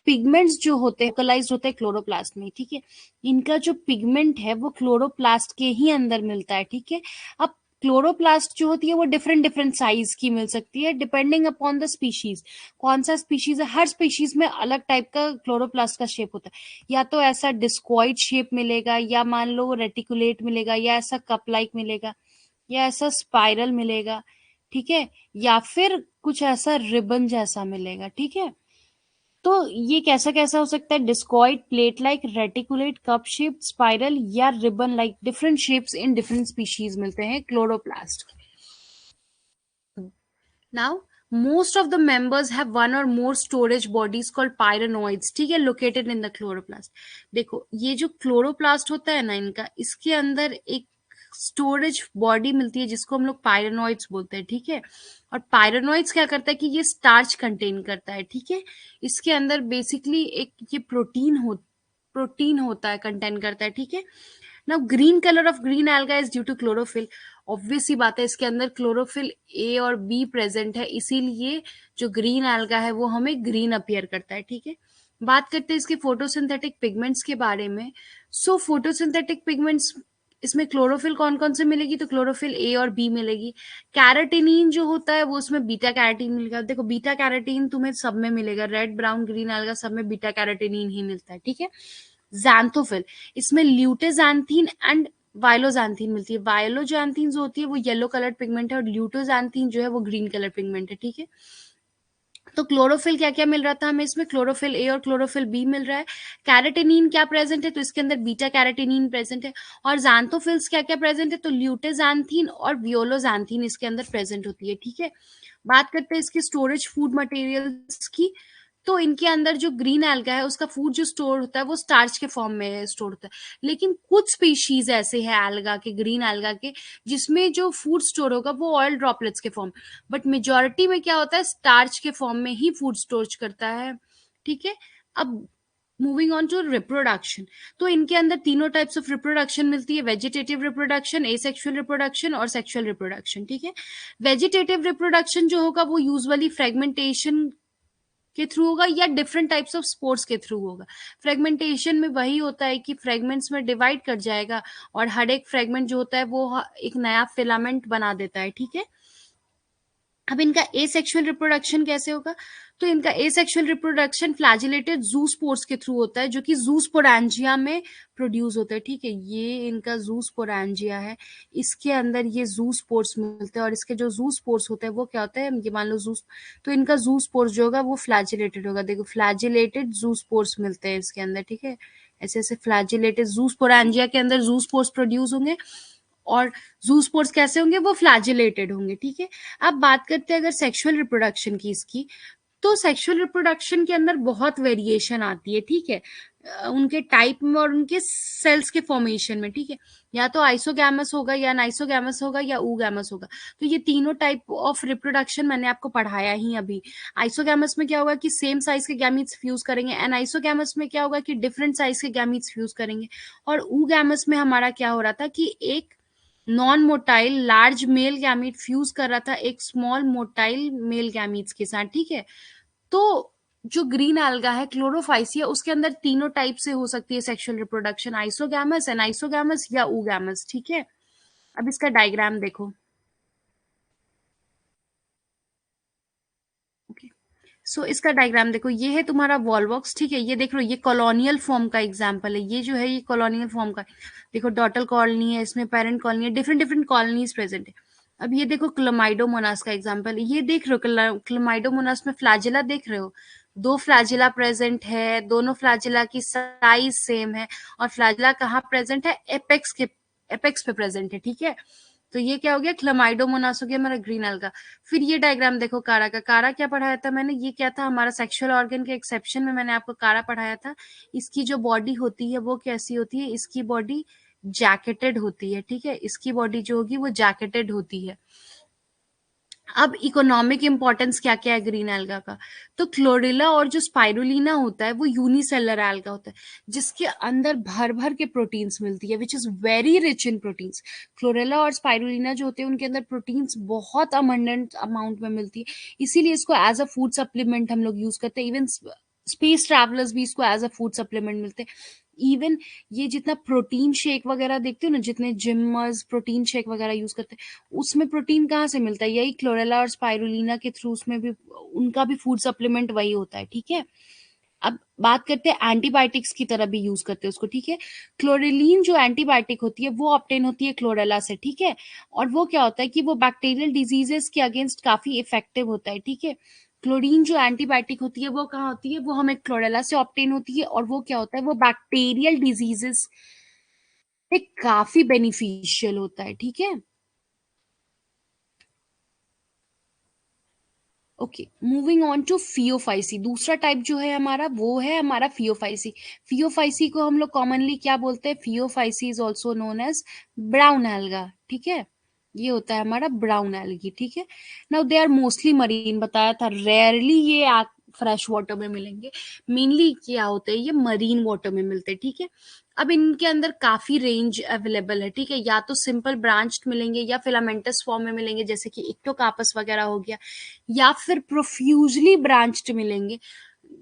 पिगमेंट्स जो होते हैं लोकलाइज्ड होते हैं क्लोरोप्लास्ट में, ठीक है। इनका जो पिगमेंट है वो क्लोरोप्लास्ट के ही अंदर मिलता है, ठीक है। अब क्लोरोप्लास्ट जो होती है वो डिफरेंट डिफरेंट साइज की मिल सकती है डिपेंडिंग अपॉन द स्पीशीज, कौन सा स्पीशीज है, हर स्पीशीज में अलग टाइप का क्लोरोप्लास्ट का शेप होता है, या तो ऐसा डिस्कॉइड शेप मिलेगा, या मान लो रेटिकुलेट मिलेगा, या ऐसा कप लाइक मिलेगा, या ऐसा स्पाइरल मिलेगा, ठीक है, या फिर कुछ ऐसा रिबन जैसा मिलेगा, ठीक है। तो ये कैसा कैसा हो सकता है? Discoid, plate like, reticulate, cup shape, spiral या ribbon like, different shapes in different species मिलते हैं chloroplast. Now, most of the members have one or more storage bodies called pyrenoids, ठीक है, located in the chloroplast। देखो ये जो क्लोरोप्लास्ट होता है ना इनका, इसके अंदर एक स्टोरेज बॉडी मिलती है जिसको हम लोग पायरेनॉइड्स बोलते हैं, ठीक है। और पायरेनॉइड्स क्या करता है कि ये स्टार्च कंटेन करता है, ठीक है। इसके अंदर बेसिकली एक ये प्रोटीन होता है, कंटेन करता है, ठीक है। Now green colour of green algae is due to chlorophyll. Obvious सी बात है, इसके अंदर क्लोरोफिल ए और बी प्रेजेंट है, इसीलिए जो ग्रीन एल्गा है वो हमें ग्रीन अपीयर करता है, ठीक है। बात करते हैं इसके फोटोसिंथेटिक पिगमेंट्स के बारे में। सो फोटोसिंथेटिक पिगमेंट्स, इसमें क्लोरोफिल कौन कौन से मिलेगी? तो क्लोरोफिल ए और बी मिलेगी। कैरेटिनिन जो होता है वो उसमें बीटा कैरेटीन मिलेगा। देखो बीटा कैरेटीन तुम्हें सब में मिलेगा, रेड ब्राउन ग्रीन एल्गा सब में बीटा कैरेटिनिन ही मिलता है, ठीक है। जैंथोफिल, इसमें ल्यूटेजैंथीन एंड वायलोजैंथीन मिलती है। वायलोजैंथीन जो होती है वो येलो कलर पिगमेंट है और ल्यूटोजैंथीन जो है वो ग्रीन कलर पिगमेंट है, ठीक है। तो क्लोरोफिल क्या क्या मिल रहा था हमें? इसमें क्लोरोफिल ए और क्लोरोफिल बी मिल रहा है। कैरेटिनिन क्या प्रेजेंट है? तो इसके अंदर बीटा कैरेटिनिन प्रेजेंट है। और जैंथोफिल्स क्या क्या प्रेजेंट है? तो ल्यूटेजैंथीन और वियोलोजैंथीन इसके अंदर प्रेजेंट होती है, ठीक है। बात करते हैं इसकी स्टोरेज फूड मटेरियल्स की। तो इनके अंदर जो ग्रीन एल्गा है उसका फूड जो स्टोर होता है वो स्टार्च के फॉर्म में स्टोर होता है। लेकिन कुछ स्पीशीज ऐसे हैं एल्गा के, ग्रीन एल्गा के, जिसमें जो फूड स्टोर होगा वो ऑयल ड्रॉपलेट्स के फॉर्म, बट मेजोरिटी में क्या होता है, स्टार्च के फॉर्म में ही फूड स्टोर करता है, ठीक है। अब मूविंग ऑन टू रिप्रोडक्शन, तो इनके अंदर तीनों टाइप्स ऑफ रिप्रोडक्शन मिलती है, वेजिटेटिव रिप्रोडक्शन, एसेक्सुअल रिप्रोडक्शन और सेक्सुअल रिप्रोडक्शन, ठीक है। वेजिटेटिव रिप्रोडक्शन जो होगा वो यूजुअली फ्रेगमेंटेशन के थ्रू होगा या डिफरेंट टाइप्स ऑफ स्पोर्ट्स के थ्रू होगा। फ्रेगमेंटेशन में वही होता है कि फ्रेगमेंट्स में डिवाइड कर जाएगा और हर एक फ्रेगमेंट जो होता है वो एक नया फिलामेंट बना देता है, ठीक है। अब इनका एसेक्सुअल रिप्रोडक्शन कैसे होगा? तो इनका एसेक्सुअल रिप्रोडक्शन फ्लैजिलेटेड जूस्पोर्स के थ्रू होता है, जो कि जूस्पोरेंजिया में प्रोड्यूस होता है, ठीक है। ये इनका जूस्पोरेंजिया है, इसके अंदर ये जूस्पोर्स मिलते हैं और इसके जो जूस्पोर्स होते हैं वो क्या होता है, ये मान लो जूस, तो इनका जूस्पोर्स जो होगा वो फ्लैजिलेटेड होगा। देखो फ्लैजिलेटेड जूस्पोर्स मिलते हैं इसके अंदर, ठीक है। ऐसे ऐसे फ्लैजिलेटेड जूस्पोरेंजिया के अंदर जूस्पोर्स प्रोड्यूस होंगे और जूस्पोर्स कैसे होंगे? वो फ्लैजिलेटेड होंगे, ठीक है। अब बात करते हैं अगर सेक्सुअल रिप्रोडक्शन की इसकी, तो सेक्सुअल रिप्रोडक्शन के अंदर बहुत वेरिएशन आती है, ठीक है, उनके टाइप में और उनके सेल्स के फॉर्मेशन में, ठीक है। या तो आइसोगैमस होगा या नाइसोगैमस होगा या ऊगैमस होगा। तो ये तीनों टाइप ऑफ रिप्रोडक्शन मैंने आपको पढ़ाया ही अभी। आइसोगैमस में क्या होगा कि सेम साइज के गैमीट्स फ्यूज करेंगे, एंड आइसोगैमस में क्या होगा कि डिफरेंट साइज के गैमीट्स फ्यूज करेंगे। और ऊगैमस में हमारा क्या हो रहा था कि एक non motile large male gamete fuse कर रहा था एक स्मॉल मोटाइल मेल गैमीट्स के साथ, ठीक है। तो जो ग्रीन एल्गा है क्लोरोफाइसिया, उसके अंदर तीनों टाइप से हो सकती है सेक्सुअल रिप्रोडक्शन, आइसोगैमस, एनाइसोगैमस या ऊगैमस, ठीक है। अब इसका डायग्राम देखो। ओके, सो इसका डायग्राम देखो, ये है तुम्हारा वॉलवॉक्स, ठीक है। ये देख लो, ये कॉलोनियल फॉर्म का एग्जांपल है, ये जो है ये कॉलोनियल फॉर्म का। देखो डॉटल कॉलोनी है, इसमें पेरेंट कॉलोनी है, डिफरेंट डिफरेंट कॉलोनीज प्रेजेंट है। अब ये देखो क्लोमाइडोमोनास का एग्जांपल है, ये देख रहे हो क्लोमाइडोमोनास में फ्लैजिला देख रहे हो, दो फ्लैजिला प्रेजेंट है, दोनों फ्लैजिला की साइज सेम है। और फ्लैजिला कहाँ प्रेजेंट है? एपेक्स पे प्रेजेंट है, ठीक है। तो ये क्या हो गया? क्लमाइडोमोनास हो गया हमारा ग्रीन एल्गा। फिर ये डायग्राम देखो कारा का, कारा क्या पढ़ाया था मैंने? ये क्या था हमारा सेक्सुअल ऑर्गन के एक्सेप्शन में मैंने आपको कारा पढ़ाया था। इसकी जो बॉडी होती है वो कैसी होती है? इसकी बॉडी जैकेटेड होती है, ठीक है। इसकी बॉडी जो होगी वो जैकेटेड होती है। अब इकोनॉमिक इंपॉर्टेंस क्या क्या है ग्रीन एल्गा का? तो क्लोरेला और जो स्पाइरुलिना होता है वो यूनिसेलर एल्गा होता है, जिसके अंदर भर भर के प्रोटीन्स मिलती है, which is very rich in proteins. Chlorella और स्पाइरुलिना जो होते हैं उनके अंदर प्रोटीन्स बहुत अमंडेंट अमाउंट में मिलती है, इसीलिए इसको एज अ फूड सप्लीमेंट हम लोग यूज करते हैं। इवन स्पेस ट्रैवलर्स भी इसको एज अ फूड सप्लीमेंट मिलते हैं। इवन ये जितना प्रोटीन शेक वगैरह देखते हो ना, जितने जिमर्स प्रोटीन शेक वगैरह यूज करते हैं, उसमें प्रोटीन कहाँ से मिलता है? यही क्लोरेला और स्पाइरुलिना के थ्रू, उसमें भी उनका भी फूड सप्लीमेंट वही होता है, ठीक है। अब बात करते हैं एंटीबायोटिक्स की तरह भी यूज करते हैं उसको, ठीक है। क्लोरेलिन जो एंटीबायोटिक होती है वो ऑब्टेन होती है क्लोरेला से, ठीक है। और वो क्या होता है कि वो बैक्टीरियल डिजीजेस के अगेंस्ट काफी इफेक्टिव होता है, ठीक है। क्लोरीन जो एंटीबायोटिक होती है वो कहाँ होती है, वो हमें क्लोरेला से ऑब्टेन होती है, और वो क्या होता है, वो बैक्टीरियल डिजीजेस में काफी बेनिफिशियल होता है, ठीक है। Okay, moving on to phaeophyceae. दूसरा टाइप जो है हमारा, वो है हमारा फियोफाइसी। फियोफाइसी को हम लोग कॉमनली क्या बोलते हैं, phaeophyceae is also known as brown alga, ठीक है। ये होता है हमारा ब्राउन एल्गी, ठीक है। Now they are mostly marine, बताया था, रेयरली ये फ्रेश वाटर में मिलेंगे। मेनली क्या होते हैं, ये मरीन वाटर में मिलते हैं, ठीक है। अब इनके अंदर काफी रेंज अवेलेबल है, ठीक है। या तो सिंपल ब्रांच्ड मिलेंगे, या फिलामेंटस फॉर्म में मिलेंगे, जैसे कि इक्टोकार्पस वगैरह हो गया, या फिर प्रोफ्यूजली ब्रांच्ड मिलेंगे,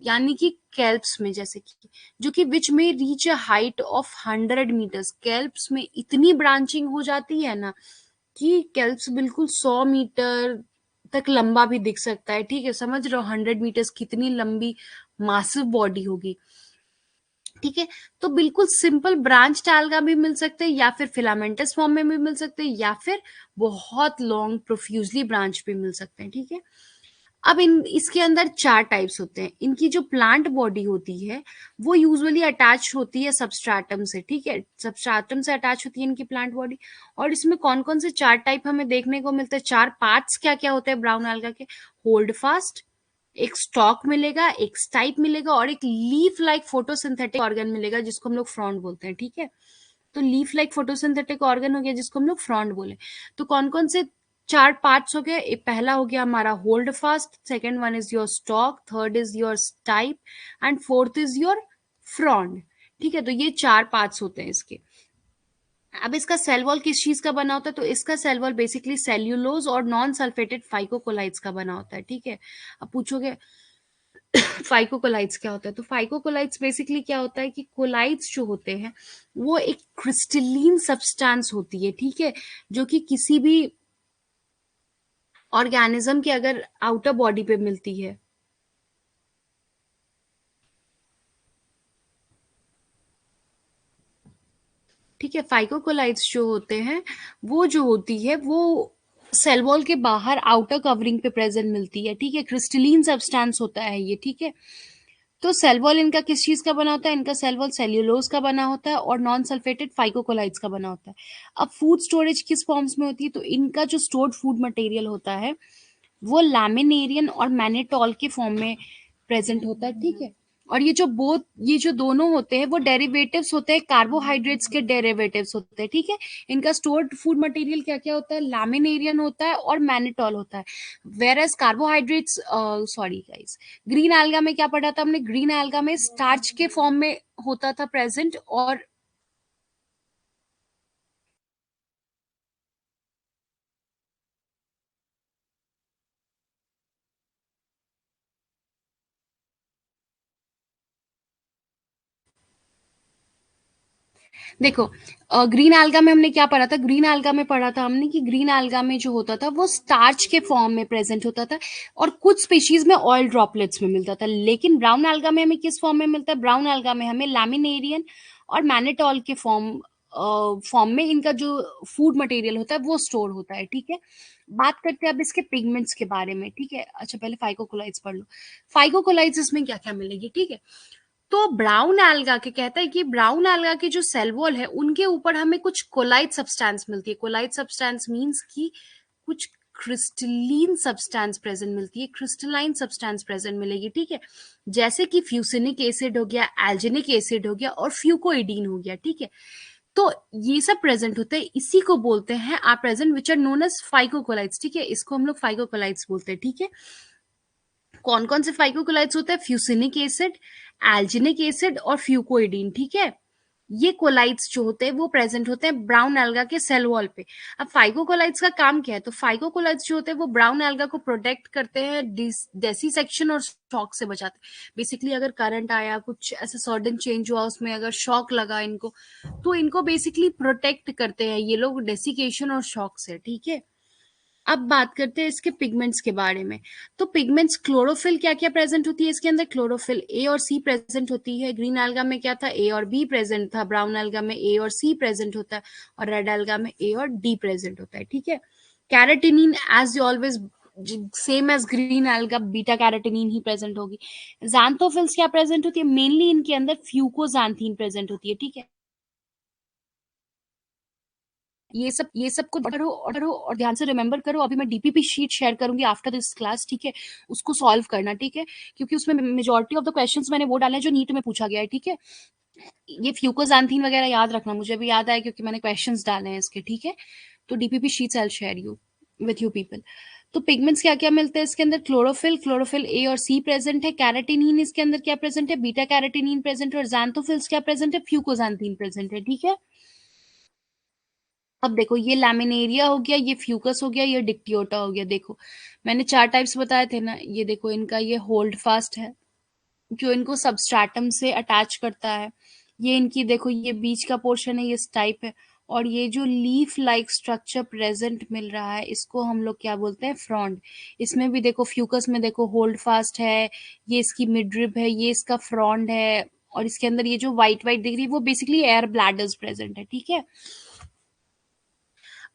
यानी कि कैल्प्स में, जैसे कि जो कि विच में reach a height of 100 meters. Kelps में इतनी ब्रांचिंग हो जाती है ना कि कैल्प्स बिल्कुल 100 मीटर तक लंबा भी दिख सकता है, ठीक है। समझ रहे हो 100 मीटर्स कितनी लंबी मासिव बॉडी होगी, ठीक है। तो बिल्कुल सिंपल ब्रांच टालगा भी मिल सकते हैं, या फिर फिलामेंटस फॉर्म में भी मिल सकते हैं, या फिर बहुत लॉन्ग प्रोफ्यूजली ब्रांच भी मिल सकते हैं, ठीक है। अब इन इसके अंदर चार टाइप्स होते हैं। इनकी जो प्लांट बॉडी होती है वो यूजुअली अटैच होती है सबस्ट्राटम से, ठीक है। सबस्ट्राटम से अटैच होती है इनकी प्लांट बॉडी। और इसमें कौन कौन से चार टाइप हमें देखने को मिलते हैं, चार पार्ट्स क्या क्या होते हैं ब्राउन alga के, होल्ड फास्ट, एक स्टॉक मिलेगा, एक स्टाइप मिलेगा, और एक लीफ लाइक फोटोसिंथेटिक ऑर्गन मिलेगा जिसको हम लोग फ्रॉन्ट बोलते हैं, ठीक है। तो लीफ लाइक फोटोसिंथेटिक ऑर्गन हो गया जिसको हम लोग फ्रॉन्ट बोले। तो कौन कौन से चार पार्ट्स हो गए, पहला हो गया हमारा hold fast, second one is your stock, third is your stipe, and fourth is your front, ठीक है। तो ये चार पार्ट्स होते हैं इसके। अब इसका सेल वॉल किस चीज का बना होता है, तो इसका सेल वॉल बेसिकली सेल्यूलोज और नॉन सल्फेटेड फाइकोकोलाइट्स का बना होता है, ठीक है। अब पूछोगे फाइकोकोलाइट्स क्या होता है, तो फाइकोकोलाइट्स बेसिकली क्या होता है कि कोलाइट्स जो होते हैं वो एक क्रिस्टलीन सब्सटेंस होती है, ठीक है, जो कि किसी भी ऑर्गेनिज्म के अगर आउटर बॉडी पे मिलती है, ठीक है। फाइकोकोलाइट्स जो होते हैं वो जो होती है वो सेल वॉल के बाहर आउटर कवरिंग पे प्रेजेंट मिलती है, ठीक है। क्रिस्टलीन सब्सटेंस होता है ये, ठीक है। तो सेल वॉल इनका किस चीज का बना होता है, इनका सेल वॉल सेल्यूलोज का बना होता है और नॉन सल्फेटेड फाइकोकोलाइट्स का बना होता है। अब फूड स्टोरेज किस फॉर्म्स में होती है, तो इनका जो स्टोर्ड फूड मटेरियल होता है वो लैमिनेरियन और मैनेटॉल के फॉर्म में प्रेजेंट होता है, ठीक है। और ये जो दोनों होते हैं वो डेरिवेटिव्स होते हैं, कार्बोहाइड्रेट्स के डेरिवेटिव्स होते हैं, ठीक है। इनका स्टोर्ड फूड मटेरियल क्या क्या होता है, लैमिनेरियन होता है और मैनेटॉल होता है। Whereas carbohydrates, sorry guys, green alga में क्या पढ़ा था हमने, ग्रीन एल्गा में स्टार्च के फॉर्म में होता था प्रेजेंट। और देखो, ग्रीन एल्गा में हमने क्या पढ़ा था, ग्रीन एल्गा में पढ़ा था हमने कि ग्रीन एल्गा में जो होता था वो स्टार्च के फॉर्म में प्रेजेंट होता था, और कुछ स्पीशीज में ऑयल ड्रॉपलेट्स में मिलता था। लेकिन ब्राउन एल्गा में हमें किस फॉर्म में मिलता है, ब्राउन एल्गा में हमें लैमिनेरियन और मैनेटॉल के फॉर्म में इनका जो फूड मटेरियल होता है वो स्टोर होता है, ठीक है। बात करते हैं अब इसके पिगमेंट्स के बारे में, ठीक है। अच्छा, पहले फाइकोकोलाइट्स पढ़ लो। फाइकोकोलाइट्स इसमें क्या क्या मिलेगी, ठीक है। तो ब्राउन एल्गा के कहता है कि ब्राउन एल्गा के जो सेल वॉल है उनके ऊपर हमें कुछ कोलाइट सब्सटेंस मिलती है। कोलाइट सब्सटेंस मींस कि कुछ क्रिस्टलीन सब्सटेंस प्रेजेंट मिलती है, क्रिस्टलाइन सब्सटेंस प्रेजेंट मिलेगी, ठीक है। जैसे कि फ्यूसिनिक एसिड हो गया, एल्जिनिक एसिड हो गया, और फ्यूकोइडीन हो गया, ठीक है। तो ये सब प्रेजेंट होते हैं, इसी को बोलते हैं are present which are known as phycocolloids, ठीक है। इसको हम लोग फाइकोकोलाइट्स बोलते हैं, ठीक है। कौन कौन से फाइकोकोलाइट्स होते हैं, फ्यूसिनिक एसिड, एल्जिनिक एसिड और फ्यूकोइडीन, ठीक है। ये कोलाइट्स जो होते हैं वो प्रेजेंट होते हैं ब्राउन एल्गा के सेल वॉल पे। अब फाइकोकोलाइट्स का काम क्या है, तो फाइकोकोलाइट्स जो होते हैं वो ब्राउन एल्गा को प्रोटेक्ट करते हैं, डेसीसेक्शन और शॉक से बचाते हैं। बेसिकली अगर करंट आया, कुछ ऐसा सडन चेंज हुआ उसमें, अगर शॉक लगा इनको, तो इनको बेसिकली प्रोटेक्ट करते हैं ये लोग डेसिकेशन और शॉक से, ठीक है। अब बात करते हैं इसके पिगमेंट्स के बारे में। तो पिगमेंट्स, क्लोरोफिल क्या क्या प्रेजेंट होती है इसके अंदर? क्लोरोफिल ए और सी प्रेजेंट होती है। ग्रीन alga में क्या था? ए और बी प्रेजेंट था। ब्राउन alga में ए और सी प्रेजेंट होता है। और रेड alga में ए और डी प्रेजेंट होता है। ठीक है। Carotenin as always same as green alga, beta carotenin ही प्रेजेंट होगी। जैंथोफिल्स क्या प्रेजेंट होती है? मेनली इनके अंदर फ्यूकोजैंथीन प्रेजेंट होती है। ठीक है। ये सब को पढ़ो और ध्यान से रिमेंबर करो। अभी मैं डीपीपी शीट शेयर करूंगी आफ्टर दिस क्लास। ठीक है। उसको सॉल्व करना। ठीक है। क्योंकि उसमें मेजोरिटी ऑफ द क्वेश्चंस मैंने वो डाले हैं जो नीट में पूछा गया है। ठीक है। ये फ्यूकोजैंथीन वगैरह याद रखना, मुझे भी याद आया क्योंकि मैंने क्वेश्चंस डाले हैं इसके। ठीक है। तो DPP sheets I share you with you people. तो पिगमेंट्स क्या क्या मिलते हैं इसके अंदर? क्लोरोफिल, क्लोरोफिल ए और सी प्रेजेंट है। कैरेटिनिन इसके अंदर क्या प्रेजेंट है? बीटा कैरेटिनिन प्रेजेंट है। और जैंथोफिल्स क्या प्रेजेंट है? फ्यूकोजैंथीन प्रेजेंट है। ठीक है। अब देखो, ये लैमिनेरिया हो गया, ये फ्यूकस हो गया, ये डिक्टियोटा हो गया। देखो, मैंने 4 टाइप्स बताए थे ना। ये देखो, इनका ये होल्ड फास्ट है जो इनको सबस्ट्रैटम से अटैच करता है। ये इनकी देखो, ये बीच का पोर्शन है, ये स्टाइप है। और ये जो लीफ लाइक स्ट्रक्चर प्रेजेंट मिल रहा है, इसको हम लोग क्या बोलते हैं? फ्रॉन्ड। इसमें भी देखो, फ्यूकस में देखो होल्ड फास्ट है, ये इसकी मिडरिब है, ये इसका फ्रॉन्ड है। और इसके अंदर ये जो व्हाइट व्हाइट दिख रही है वो बेसिकली एयर ब्लैडर्स प्रेजेंट है। ठीक है।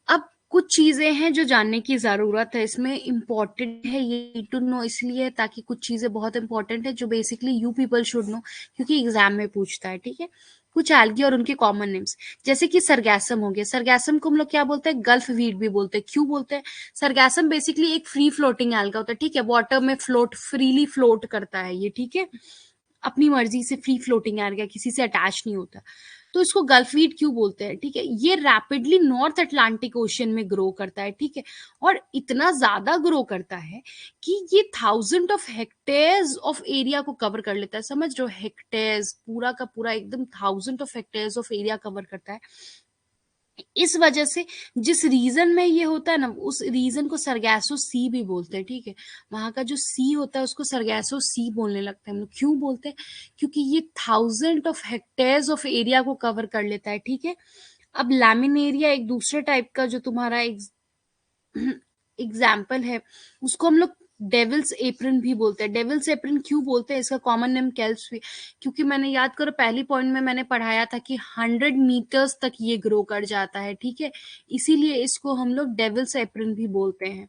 अब कुछ चीजें हैं जो जानने की जरूरत है, इसमें इम्पोर्टेंट है ये टू नो, इसलिए ताकि कुछ चीजें बहुत इंपॉर्टेंट है जो basically you people should know, क्योंकि एग्जाम में पूछता है। ठीक है। कुछ एल्गी और उनके कॉमन नेम्स, जैसे कि सरगैसम हो गया। सरगैसम को हम लोग क्या बोलते हैं? गल्फ वीड भी बोलते हैं। क्यों बोलते हैं? सरगैसम बेसिकली एक फ्री फ्लोटिंग एल्गा होता है। ठीक है। वाटर में फ्रीली फ्लोट करता है ये। ठीक है। अपनी मर्जी से फ्री फ्लोटिंग एरिया, किसी से अटैच नहीं होता। तो इसको गल्फवीड क्यों बोलते हैं? ठीक है। ये रैपिडली नॉर्थ अटलांटिक ओशियन में ग्रो करता है। ठीक है। और इतना ज्यादा ग्रो करता है कि ये 1000 ऑफ हेक्टेयर्स ऑफ एरिया को कवर कर लेता है। समझ रहे हो? हेक्टेयर्स, पूरा का पूरा एकदम 1000 of hectares of area cover करता है। इस वजह से जिस रीजन में ये होता है ना, उस रीजन को सरगैसो सी भी बोलते हैं। ठीक है। वहां का जो सी होता है उसको सरगैसो सी बोलने लगते हैं हम लोग। क्यों बोलते हैं? क्योंकि ये 1000 ऑफ हेक्टेयर्स ऑफ एरिया को कवर कर लेता है। ठीक है। अब लैमिनेरिया एक दूसरे टाइप का जो तुम्हारा एग्जाम्पल है, उसको हम लोग डेविल्स एप्रन भी बोलते हैं। डेविल्स एप्रन क्यों बोलते हैं? इसका कॉमन नेम कैल्स भी, क्योंकि मैंने याद करो पहली पॉइंट में मैंने पढ़ाया था कि 100 मीटर्स तक ये ग्रो कर जाता है। ठीक है। इसीलिए इसको हम लोग डेविल्स एप्रन भी बोलते हैं।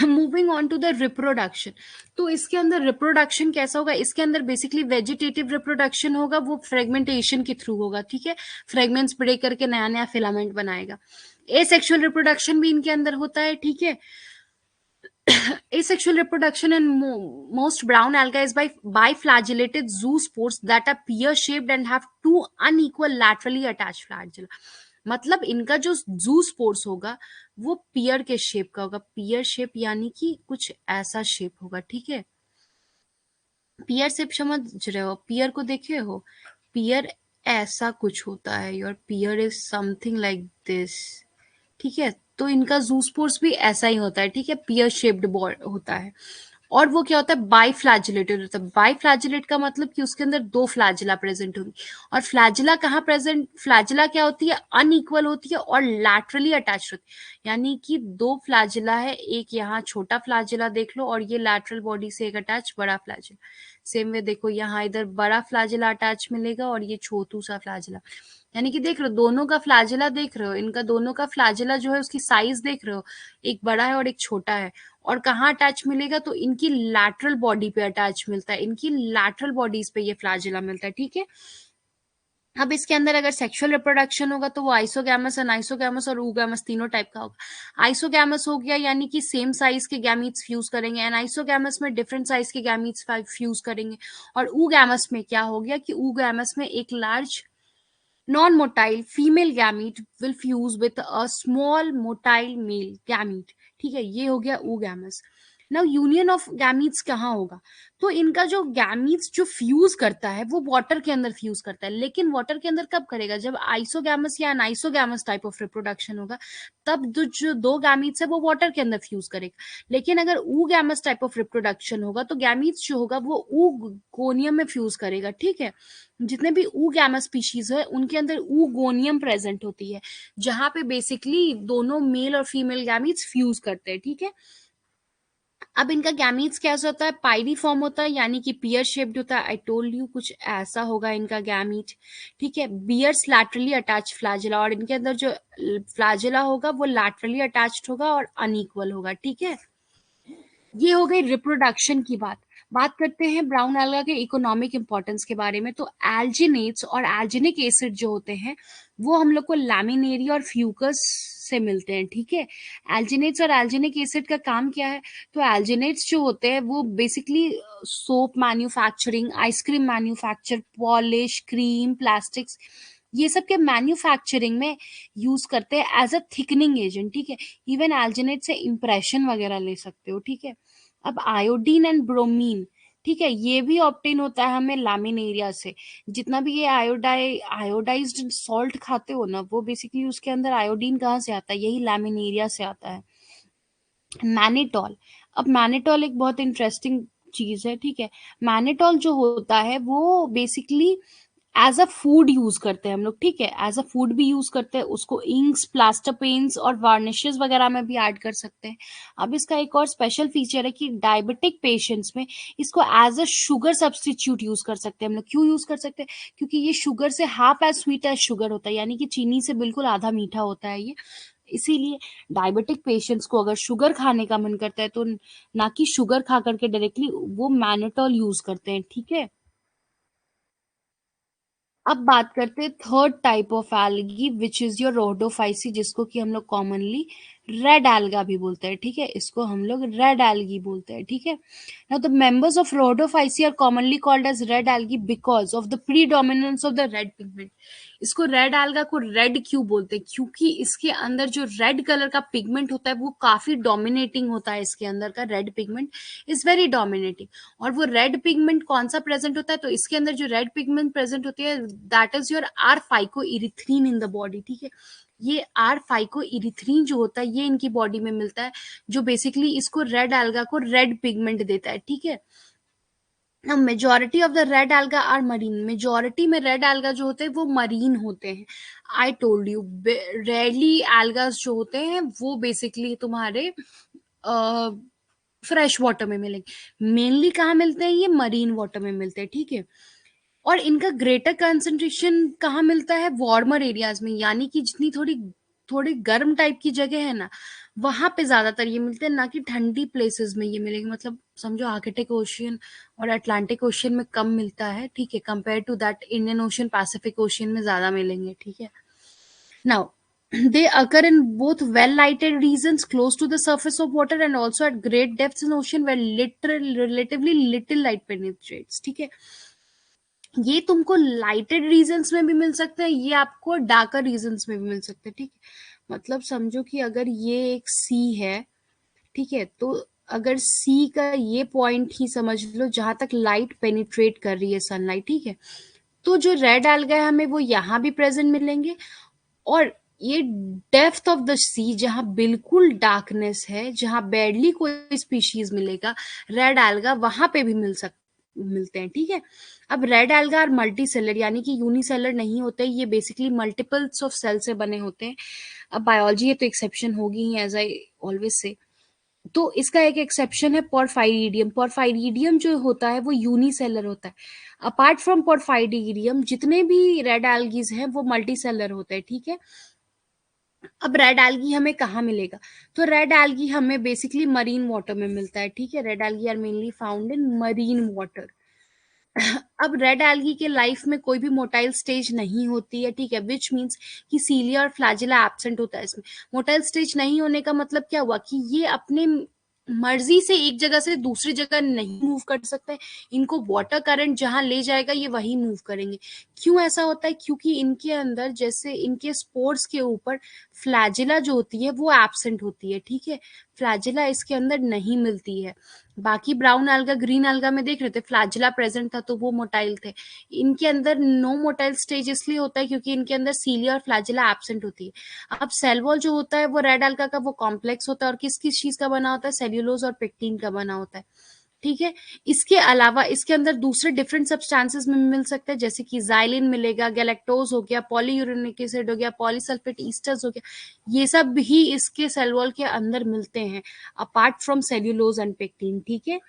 Moving on to the reproduction. तो इसके अंदर रिप्रोडक्शन कैसा होगा? इसके अंदर बेसिकली वेजिटेटिव रिप्रोडक्शन होगा, वो फ्रेगमेंटेशन के थ्रू होगा। ठीक है। फ्रेगमेंट्स ब्रेक करके नया नया फिलामेंट बनाएगा। एसेक्सुअल रिप्रोडक्शन भी इनके अंदर होता है। ठीक है। Asexual reproduction in most brown algae is by biflagellated zoospores that are pear-shaped and have two unequal laterally attached flagella. मतलब इनका जो जू स्पोर्स होगा वो पियर के शेप का होगा। पियर शेप यानी कि कुछ ऐसा शेप होगा। ठीक है। पियर शेप समझ रहे हो? पियर को देखे हो? पियर ऐसा कुछ होता है। Your pear is something like this. ठीक है। तो इनका जूस्पोर्स भी ऐसा ही होता है। ठीक है। पियर शेप्ड बॉल होता है। और वो क्या होता है? बाईफ्लैजिलेटेड होता है। बाईफ्लैजिलेट का मतलब कि उसके अंदर 2 फ्लैजिला प्रेजेंट होंगी। और फ्लैजिला कहाँ प्रेजेंट? फ्लैजिला क्या होती है? अनइक्वल होती है और लैटरली अटैच होती है। यानी कि 2 फ्लैजिला है, एक यहाँ छोटा फ्लैजिला देख लो और ये लैटरल बॉडी से एक अटैच बड़ा फ्लैजिला। सेम वे देखो, यहाँ इधर बड़ा फ्लैजिला अटैच मिलेगा और ये छोटू सा फ्लैजिला। यानी कि देख रहे हो दोनों का फ्लैजिला, देख रहे हो इनका दोनों का फ्लैजिला जो है उसकी साइज देख रहे हो, एक बड़ा है और एक छोटा है। और कहाँ अटैच मिलेगा? तो इनकी लैटरल बॉडी पे अटैच मिलता है। इनकी लैटरल बॉडीज पे ये फ्लैजिला मिलता है। ठीक है। अब इसके अंदर अगर सेक्सुअल रिप्रोडक्शन होगा तो वो आइसोगैमस, अनाइसोगैमस और ऊगैमस तीनों टाइप का होगा। आइसोगैमस हो गया यानी कि सेम साइज के गैमीट्स फ्यूज करेंगे। एनाइसोगैमस में डिफरेंट साइज के गैमीट्स फ्यूज करेंगे। और ऊगैमस में क्या हो गया कि ऊगैमस में एक large non-motile female gamete will fuse with a small motile male gamete। ठीक है। ये हो गया oogamous। Now union of gametes कहाँ होगा? तो इनका जो गैमीट्स जो फ्यूज करता है वो वाटर के अंदर फ्यूज करता है, लेकिन वाटर के अंदर कब करेगा? जब आइसोगैमस या अनाइसोगैमस टाइप ऑफ रिप्रोडक्शन होगा, तब जो दो गैमीट्स है वो वाटर के अंदर फ्यूज करेगा। लेकिन अगर ऊगैमस टाइप ऑफ रिप्रोडक्शन होगा तो गैमीट्स जो होगा वो ऊगोनियम में फ्यूज करेगा, ठीक है। जितने भी ऊगैमस स्पीशीज है उनके अंदर ऊगोनियम प्रेजेंट होती है, जहां पे बेसिकली दोनों मेल और फीमेल गैमीट्स फ्यूज करते हैं, ठीक है। अब इनका गैमीट्स कैसा होता है? पायरी फॉर्म होता है, यानी कि पियर शेप्ड होता है। आई टोल्ड यू कुछ ऐसा होगा इनका गैमीट, ठीक है। बियर्स लैटरली अटैच फ्लैजेला, और इनके अंदर जो फ्लैजेला होगा वो लैटरली अटैच्ड होगा और अनइक्वल होगा, ठीक है। ये हो गई रिप्रोडक्शन की बात। बात करते हैं ब्राउन एल्गा के इकोनॉमिक इंपॉर्टेंस के बारे में। तो एल्जिनेट्स और एल्जिनिक एसिड जो होते हैं वो हम लोग को लैमिनेरिया और फ्यूकस से मिलते हैं, ठीक है। एल्जिनेट्स और एल्जिनिक एसिड का काम क्या है? तो एल्जिनेट्स जो होते हैं वो basically soap manufacturing, ice cream manufacture, polish, cream, plastics, ये सब के मैन्युफैक्चरिंग में यूज करते हैं एज अ थिकनिंग एजेंट, ठीक है। इवन एल्जिनेट से इंप्रेशन वगैरह ले सकते हो, ठीक है। अब आयोडीन एंड ब्रोमीन, ठीक है, ये भी ऑप्टेन होता है हमें लैमिनेरिया से। जितना भी ये आयोडाइज्ड सॉल्ट खाते हो ना, वो बेसिकली उसके अंदर आयोडीन कहाँ से आता है? यही लैमिनेरिया से आता है। मैनिटॉल, अब मैनिटॉल एक बहुत इंटरेस्टिंग चीज है, ठीक है। मैनिटॉल जो होता है वो basically as a food use करते हैं हम लोग, ठीक है। एज अ फूड भी यूज करते हैं उसको, इंक्स, प्लास्टर पेंट्स और वार्निशेस वगैरह में भी ऐड कर सकते हैं। अब इसका एक और स्पेशल फीचर है कि डायबिटिक पेशेंट्स में इसको as a sugar substitute use कर सकते हैं हम लोग। क्यों यूज कर सकते हैं? क्योंकि ये शुगर से half as sweet as sugar होता है, यानी कि चीनी से बिल्कुल आधा मीठा होता है ये। इसीलिए डायबिटिक पेशेंट्स को अगर शुगर खाने का मन करता है तो ना कि शुगर खा करके डायरेक्टली वो मैनिटॉल यूज करते हैं, ठीक है। अब बात करते हैं third type of algae, which is your Rhodophyceae, जिसको कि हम लोग कॉमनली रेड एल्गा भी बोलते हैं, ठीक है। इसको हम लोग रेड एल्गी बोलते हैं, ठीक है। Now the members of rhodophyceae are commonly called as red algae because of the predominance of the red pigment. इसको रेड एल्गा को रेड क्यों बोलते हैं? क्योंकि इसके अंदर जो रेड कलर का पिगमेंट होता है वो काफी डोमिनेटिंग होता है। इसके अंदर का red pigment is very dominating. और वो रेड पिगमेंट कौन सा प्रेजेंट होता है? तो इसके अंदर जो रेड पिगमेंट प्रेजेंट होती है that is your R phycoerythrin in the body, ठीक है। ये आर फाइको इरिथ्रीन जो होता है ये इनकी बॉडी में मिलता है, जो बेसिकली इसको रेड एल्गा को रेड पिगमेंट देता है, ठीक है। Majority of the red alga are marine, majority में रेड एल्गा जो होते हैं वो मरीन होते हैं। आई टोल्ड यू, रेडली एल्गास जो होते हैं वो बेसिकली तुम्हारे फ्रेश वाटर में मिलेंगे। मेनली कहाँ मिलते हैं? ये मरीन वाटर में मिलते हैं, ठीक है। और इनका ग्रेटर कंसंट्रेशन कहाँ मिलता है? वार्मर एरियाज में, यानी कि जितनी थोड़ी थोड़ी गर्म टाइप की जगह है ना, वहां पे ज्यादातर ये मिलते हैं, ना कि ठंडी प्लेसेस में ये मिलेंगे। मतलब समझो आर्कटिक ओशियन और अटलांटिक ओशियन में कम मिलता है, ठीक है, compare to that Indian Ocean, Pacific Ocean में ज्यादा मिलेंगे, ठीक है। Now, they occur in both well-lighted regions close to the surface of water and also at great depths in ocean where relatively little light penetrates. ठीक है, ये तुमको लाइटेड रीजन्स में भी मिल सकते हैं, ये आपको डार्कर रीजन्स में भी मिल सकते हैं, ठीक है। मतलब समझो कि अगर ये एक सी है, ठीक है, तो अगर सी का ये पॉइंट ही समझ लो जहां तक लाइट पेनिट्रेट कर रही है सनलाइट, ठीक है, तो जो रेड एल्गा है हमें वो यहाँ भी प्रेजेंट मिलेंगे। और ये डेप्थ ऑफ द सी जहां बिल्कुल डार्कनेस है, जहां बैडली कोई स्पीशीज मिलेगा रेड एल्गा, वहां पे भी मिलते हैं, ठीक है। अब रेड एल्गा और मल्टी सेलर, यानी कि यूनिसेलर नहीं होते, ये बेसिकली मल्टीपल्स ऑफ सेल से बने होते हैं। अब बायोलॉजी है तो एक्सेप्शन होगी ही, एज आई ऑलवेज से। तो इसका एक एक्सेप्शन है पोरफायरिडियम। पोरफायरिडियम जो होता है वो यूनिसेलर होता है। अपार्ट फ्रॉम पोरफायरिडियम जितने भी रेड एल्गीज हैं वो मल्टी सेलर होते हैं, ठीक है। अब रेड एल्गी हमें कहाँ मिलेगा? तो रेड एल्गी हमें बेसिकली मरीन वाटर में मिलता है, ठीक है। Red algae are mainly found in marine water. अब रेड एल्गी के लाइफ में कोई भी मोटाइल स्टेज नहीं होती है, ठीक है, विच मीन्स कि सीलिया और फ्लैजिला एब्सेंट होता है इसमें। मोटाइल स्टेज नहीं होने का मतलब क्या हुआ? कि ये अपने मर्जी से एक जगह से दूसरी जगह नहीं मूव कर सकते। इनको वाटर करंट जहां ले जाएगा ये वही मूव करेंगे। क्यों ऐसा होता है? क्योंकि इनके अंदर जैसे इनके स्पोर्स के ऊपर फ्लैजिला जो होती है वो एब्सेंट होती है, ठीक है। फ्लैजिला इसके अंदर नहीं मिलती है। बाकी ब्राउन alga ग्रीन alga में देख रहे थे फ्लैजिला प्रेजेंट था तो वो मोटाइल थे। इनके अंदर नो मोटाइल स्टेज इसलिए होता है क्योंकि इनके अंदर सीलिया और फ्लैजिला एब्सेंट होती है। अब सेल वॉल जो होता है वो रेड alga का वो कॉम्प्लेक्स होता है और किस किस चीज का बना होता है, सेल्यूलोज और पेक्टिन का बना होता है। ठीक है। इसके अलावा इसके अंदर दूसरे डिफरेंट सब्सटेंसेस में मिल सकते हैं, जैसे कि जाइलिन मिलेगा, गैलेक्टोज हो गया, पॉलीयूरेनिक एसिड हो गया, पॉलीसल्फेट ईस्टर्स हो गया, ये सब भी इसके सेल वॉल के अंदर मिलते हैं apart from cellulose and pectin. ठीक है।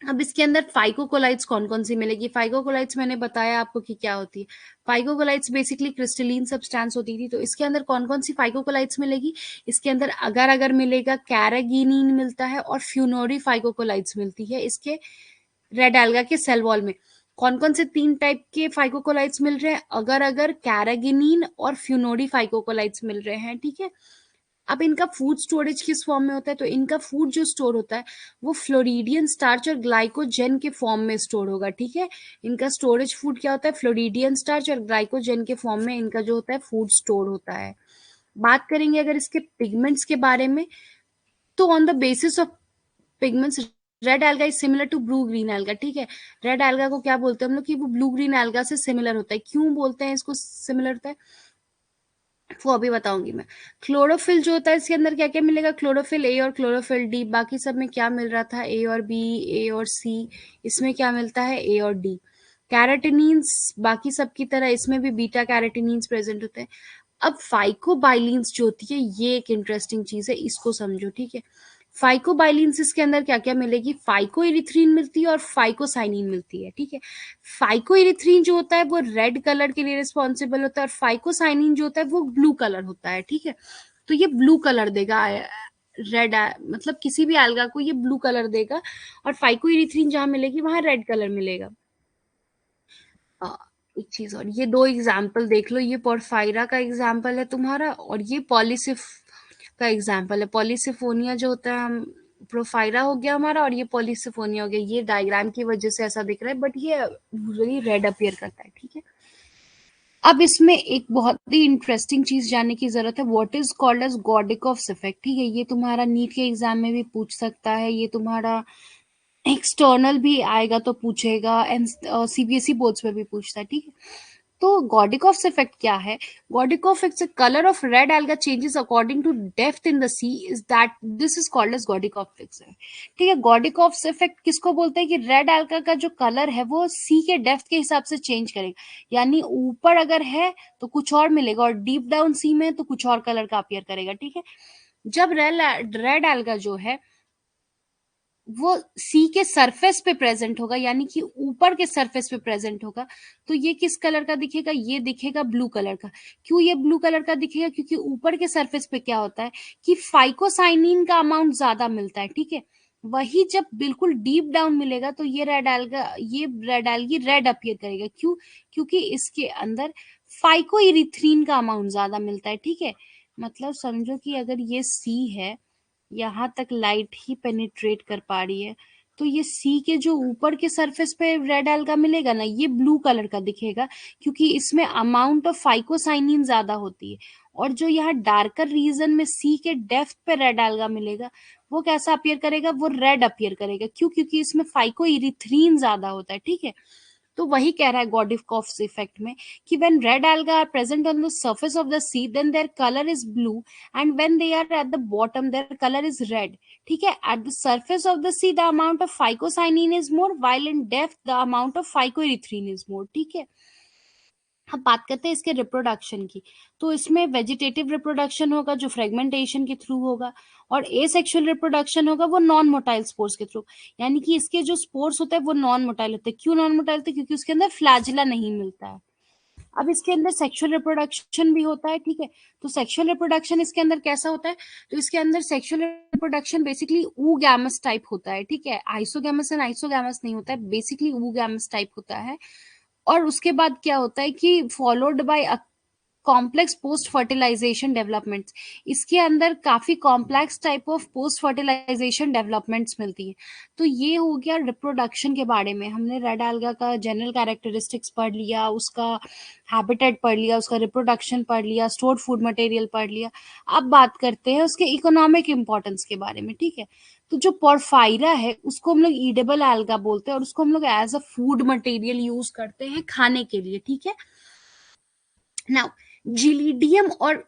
अब इसके अंदर फाइकोकोलाइट्स कौन कौन सी मिलेगी? फाइकोकोलाइट्स मैंने बताया आपको कि क्या होती है। फाइकोकोलाइट्स बेसिकली क्रिस्टलीन सब्सटेंस होती थी। तो इसके अंदर कौन कौन सी फाइकोकोलाइट्स मिलेगी? इसके अंदर अगर अगर मिलेगा, कैरागिनिन मिलता है और फ्यूनोरी फाइकोकोलाइट्स मिलती है इसके रेड एल्गा के सेल वॉल में। कौन कौन से 3 टाइप के फाइकोकोलाइट्स मिल रहे हैं? अगर अगर, कैरागिनिन और फ्यूनोरी फाइकोकोलाइट्स मिल रहे हैं। ठीक है। अब इनका फूड स्टोरेज किस फॉर्म में होता है? तो इनका फूड जो स्टोर होता है वो फ्लोरिडियन स्टार्च और ग्लाइकोजन के फॉर्म में स्टोर होगा। ठीक है। इनका स्टोरेज फूड क्या होता है? फ्लोरिडियन स्टार्च और ग्लाइकोजन के फॉर्म में इनका जो होता है फूड स्टोर होता है। बात करेंगे अगर इसके पिगमेंट्स के बारे में, तो on the basis of pigments red alga is similar to blue green alga. ठीक है। रेड एल्गा को क्या बोलते हैं हम लोग कि वो ब्लू ग्रीन एल्गा से सिमिलर होता है। क्यों बोलते हैं इसको सिमिलर होता है वो अभी बताऊंगी मैं। क्लोरोफिल जो होता है इसके अंदर क्या क्या मिलेगा? क्लोरोफिल ए और क्लोरोफिल डी। बाकी सब में क्या मिल रहा था? ए और बी, ए और सी। इसमें क्या मिलता है? ए और डी। कैरेटिनीन्स बाकी सब की तरह इसमें भी बीटा कैरेटिनीन्स प्रेजेंट होते हैं। अब फाइकोबाइलिन्स जो होती है ये एक इंटरेस्टिंग चीज है, इसको समझो। ठीक है। फाइकोबाइलिन्स के अंदर क्या क्या मिलेगी? फाइकोइरिथ्रीन मिलती है और फाइकोसाइनिन मिलती है। ठीक है। फाइकोइरिथ्रीन जो होता है वो रेड कलर के लिए रिस्पॉन्सिबल होता है और फाइकोसाइनिन जो होता है वो ब्लू कलर होता है। ठीक है। तो ये ब्लू कलर देगा, रेड मतलब किसी भी alga को ये ब्लू कलर देगा और फाइकोइरिथ्रीन जहां मिलेगी वहां रेड कलर मिलेगा। अ, एक चीज और, ये 2 एग्जाम्पल देख लो, ये पोरफायरा का एग्जाम्पल है तुम्हारा और ये पॉलीसिफ का एग्जाम्पल है। पॉलीसिफोनिया जो होता है, हम प्रोफाइरा हो गया हमारा और ये पॉलीसिफोनिया हो गया। ये डायग्राम की वजह से ऐसा दिख रहा है बट ये यूजुअली रेड अपीयर करता है। ठीक है। अब इसमें एक बहुत ही इंटरेस्टिंग चीज जानने की जरूरत है, what is called as Gaidukov's effect. ठीक है। ये तुम्हारा नीट के एग्जाम में भी पूछ सकता है, ये तुम्हारा एक्सटर्नल भी आएगा तो पूछेगा, एंड सीबीएसई बोर्ड्स में भी पूछता है। ठीक है। तो गॉडिकॉफ्स इफेक्ट क्या है? Gaidukov it's a colour of red alga changes according to depth in the sea, is that this is called as Gaidukov effect. ठीक है। गॉडिकॉफ्स इफेक्ट किसको बोलते हैं? कि रेड alga का जो कलर है वो सी के डेप्थ के हिसाब से चेंज करेगा। यानी ऊपर अगर है तो कुछ और मिलेगा और डीप डाउन सी में तो कुछ और कलर का अपीयर करेगा। ठीक है। जब रेड alga जो है वो सी के सरफेस पे प्रेजेंट होगा, यानी कि ऊपर के सरफेस पे प्रेजेंट होगा, तो ये किस कलर का दिखेगा? ये दिखेगा ब्लू कलर का। क्यों ये ब्लू कलर का दिखेगा? क्योंकि ऊपर के सरफेस पे क्या होता है कि फाइकोसाइनिन का अमाउंट ज्यादा मिलता है। ठीक है। वही जब बिल्कुल डीप डाउन मिलेगा तो ये रेड एल्गा, ये रेड एल्गी रेड अपीयर करेगा। क्यों? क्योंकि इसके अंदर फाइकोइरिथ्रीन का अमाउंट ज्यादा मिलता है। ठीक है। मतलब समझो कि अगर ये सी है, यहाँ तक लाइट ही पेनिट्रेट कर पा रही है, तो ये सी के जो ऊपर के सरफेस पे रेड alga मिलेगा ना, ये ब्लू कलर का दिखेगा क्योंकि इसमें अमाउंट ऑफ फाइकोसाइनिन ज्यादा होती है। और जो यहाँ डार्कर रीजन में सी के डेप्थ पे रेड alga मिलेगा वो कैसा अपीयर करेगा? वो रेड अपीयर करेगा। क्यों? क्योंकि इसमें फाइकोइरिथ्रीन ज्यादा होता है। ठीक है। तो वही कह रहा है गॉडिकॉफ्स इफेक्ट में कि when red alga are present on the surface of the sea then their color is blue and when they are at the bottom their color is red। ठीक है। at the surface of the sea the amount of phycocyanin is more while in depth the amount of phycoerythrin is more। ठीक है। अब बात करते हैं इसके रिप्रोडक्शन की। तो इसमें वेजिटेटिव रिप्रोडक्शन होगा जो फ्रेगमेंटेशन के थ्रू होगा और एसेक्सुअल रिप्रोडक्शन होगा वो नॉन मोटाइल स्पोर्स के थ्रू। यानी कि इसके जो स्पोर्स होते हैं वो नॉन मोटाइल होते हैं। क्यों नॉन मोटाइल होते हैं? क्योंकि उसके अंदर फ्लैजिला नहीं मिलता है। अब इसके अंदर सेक्सुअल रिप्रोडक्शन भी होता है। ठीक है। तो सेक्सुअल रिप्रोडक्शन इसके अंदर कैसा होता है? तो इसके अंदर sexual reproduction basically oogamous type होता है। ठीक है। आइसोगैमस एंड आइसोगैमस नहीं होता है, बेसिकली ऊगैमस टाइप होता है। और उसके बाद क्या होता है कि followed by complex post fertilization developments, इसके अंदर काफी complex type of post fertilization developments मिलती है। तो ये हो गया रिप्रोडक्शन के बारे में, हमने रेड alga का जनरल कैरेक्टरिस्टिक्स पढ़ लिया, उसका हैबिटेट पढ़ लिया, उसका रिप्रोडक्शन पढ़ लिया, स्टोर्ड फूड मटेरियल पढ़ लिया। अब बात करते हैं उसके इकोनॉमिक इंपॉर्टेंस के बारे में, ठीक है। तो जो पोरफायरा है उसको हम लोग ईडेबल alga बोलते हैं, और उसको हम लोग as a food material use करते हैं खाने के लिए, ठीक है। नाउ जिलीडियम और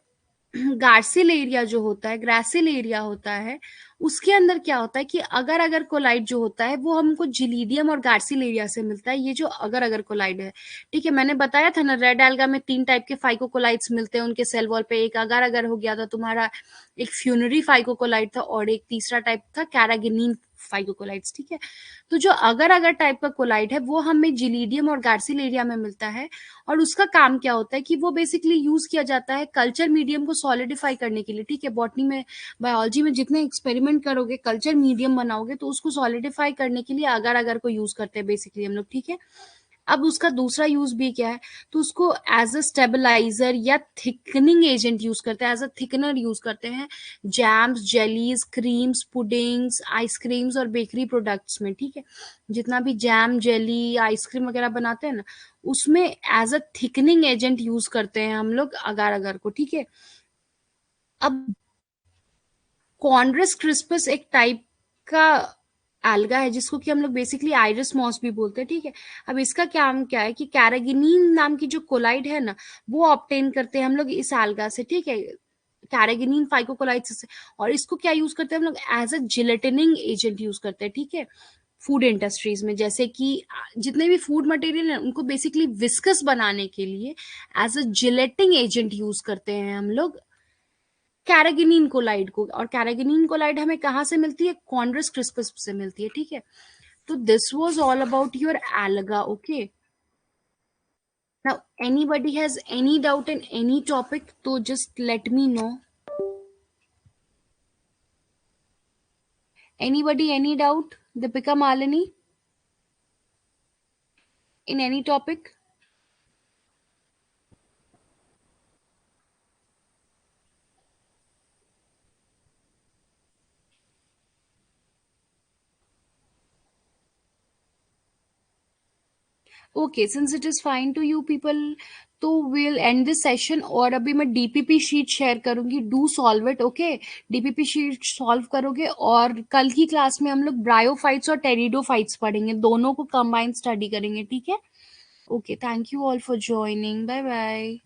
गार्सिल एरिया जो होता है, ग्रासिल एरिया होता है, उसके अंदर क्या होता है कि अगर अगर कोलाइड जो होता है वो हमको जिलीडियम और गार्सिल एरिया से मिलता है। ये जो अगर अगर कोलाइड है, ठीक है, मैंने बताया था ना रेड एल्गा में 3 टाइप के फाइकोकोलाइड्स मिलते हैं उनके सेल वॉल पे। एक अगर अगर हो गया था तुम्हारा, एक फ्यूनरी फाइकोकोलाइड था, और एक तीसरा टाइप था कैरागिनीन फाइकोकोलाइड्स, ठीक है। तो जो अगर अगर टाइप का कोलाइड है वो हमें जिलीडियम और गार्सिल एरिया में मिलता है, और उसका काम क्या होता है कि वो बेसिकली यूज किया जाता है कल्चर मीडियम को सॉलिडिफाई करने के लिए, ठीक है। बॉटनी में, बायोलॉजी में जितने एक्सपेरिमेंट करोगे, कल्चर मीडियम बनाओगे, तो उसको सॉलिडिफाई करने के लिए अगर अगर को यूज करते हैं बेसिकली हम लोग, ठीक है। अब उसका दूसरा यूज भी क्या है, तो उसको एज अ स्टेबलाइजर या थिकनिंग एजेंट यूज करते हैं, एज अ थिकनर यूज करते हैं jams, jellies, creams, puddings, ice creams और बेकरी प्रोडक्ट्स में, ठीक है। जितना भी जैम, जेली, आइसक्रीम वगैरह बनाते हैं ना, उसमें as a thickening agent use करते हैं हम लोग अगार अगर को, ठीक है। अब कॉन्ड्रस क्रिस्पस एक टाइप का एल्गा है जिसको कि हम लोग बेसिकली आइरिस मॉस भी बोलते हैं, ठीक है। अब इसका काम क्या है कि कैरागिनीन नाम की जो कोलाइड है ना, वो ऑब्टेन करते हैं हम लोग इस एल्गा से, ठीक है, कैरागिनीन फाइकोकोलाइड्स से। और इसको क्या यूज करते हैं हम लोग, एज अ जिलेटिनिंग एजेंट यूज करते हैं, ठीक है। फूड इंडस्ट्रीज में, जैसे कि जितने भी फूड मटेरियल है उनको बेसिकली विस्कस बनाने के लिए एज अ जिलेटिंग एजेंट यूज करते हैं हम लोग कैरागिनीन कोलाइड को। और कैरागिनीन कोलाइड हमें कहाँ से मिलती है, कॉन्ड्रस क्रिस्पस से मिलती है, ठीक है। तो this was all about your alga, okay। Now anybody has any doubt in any topic, तो just let me know. Anybody any doubt, Deepika, Malini, in any topic? Okay, since it is fine to you people, तो we'll end this session। और अभी मैं डीपीपी शीट शेयर करूंगी, do solve it, okay. DPP sheet solve करोगे, और कल की क्लास में हम लोग ब्रायोफाइट्स और टेरिडोफाइट्स पढ़ेंगे, दोनों को कंबाइन स्टडी करेंगे, ठीक है। Okay, thank you all for joining, bye bye.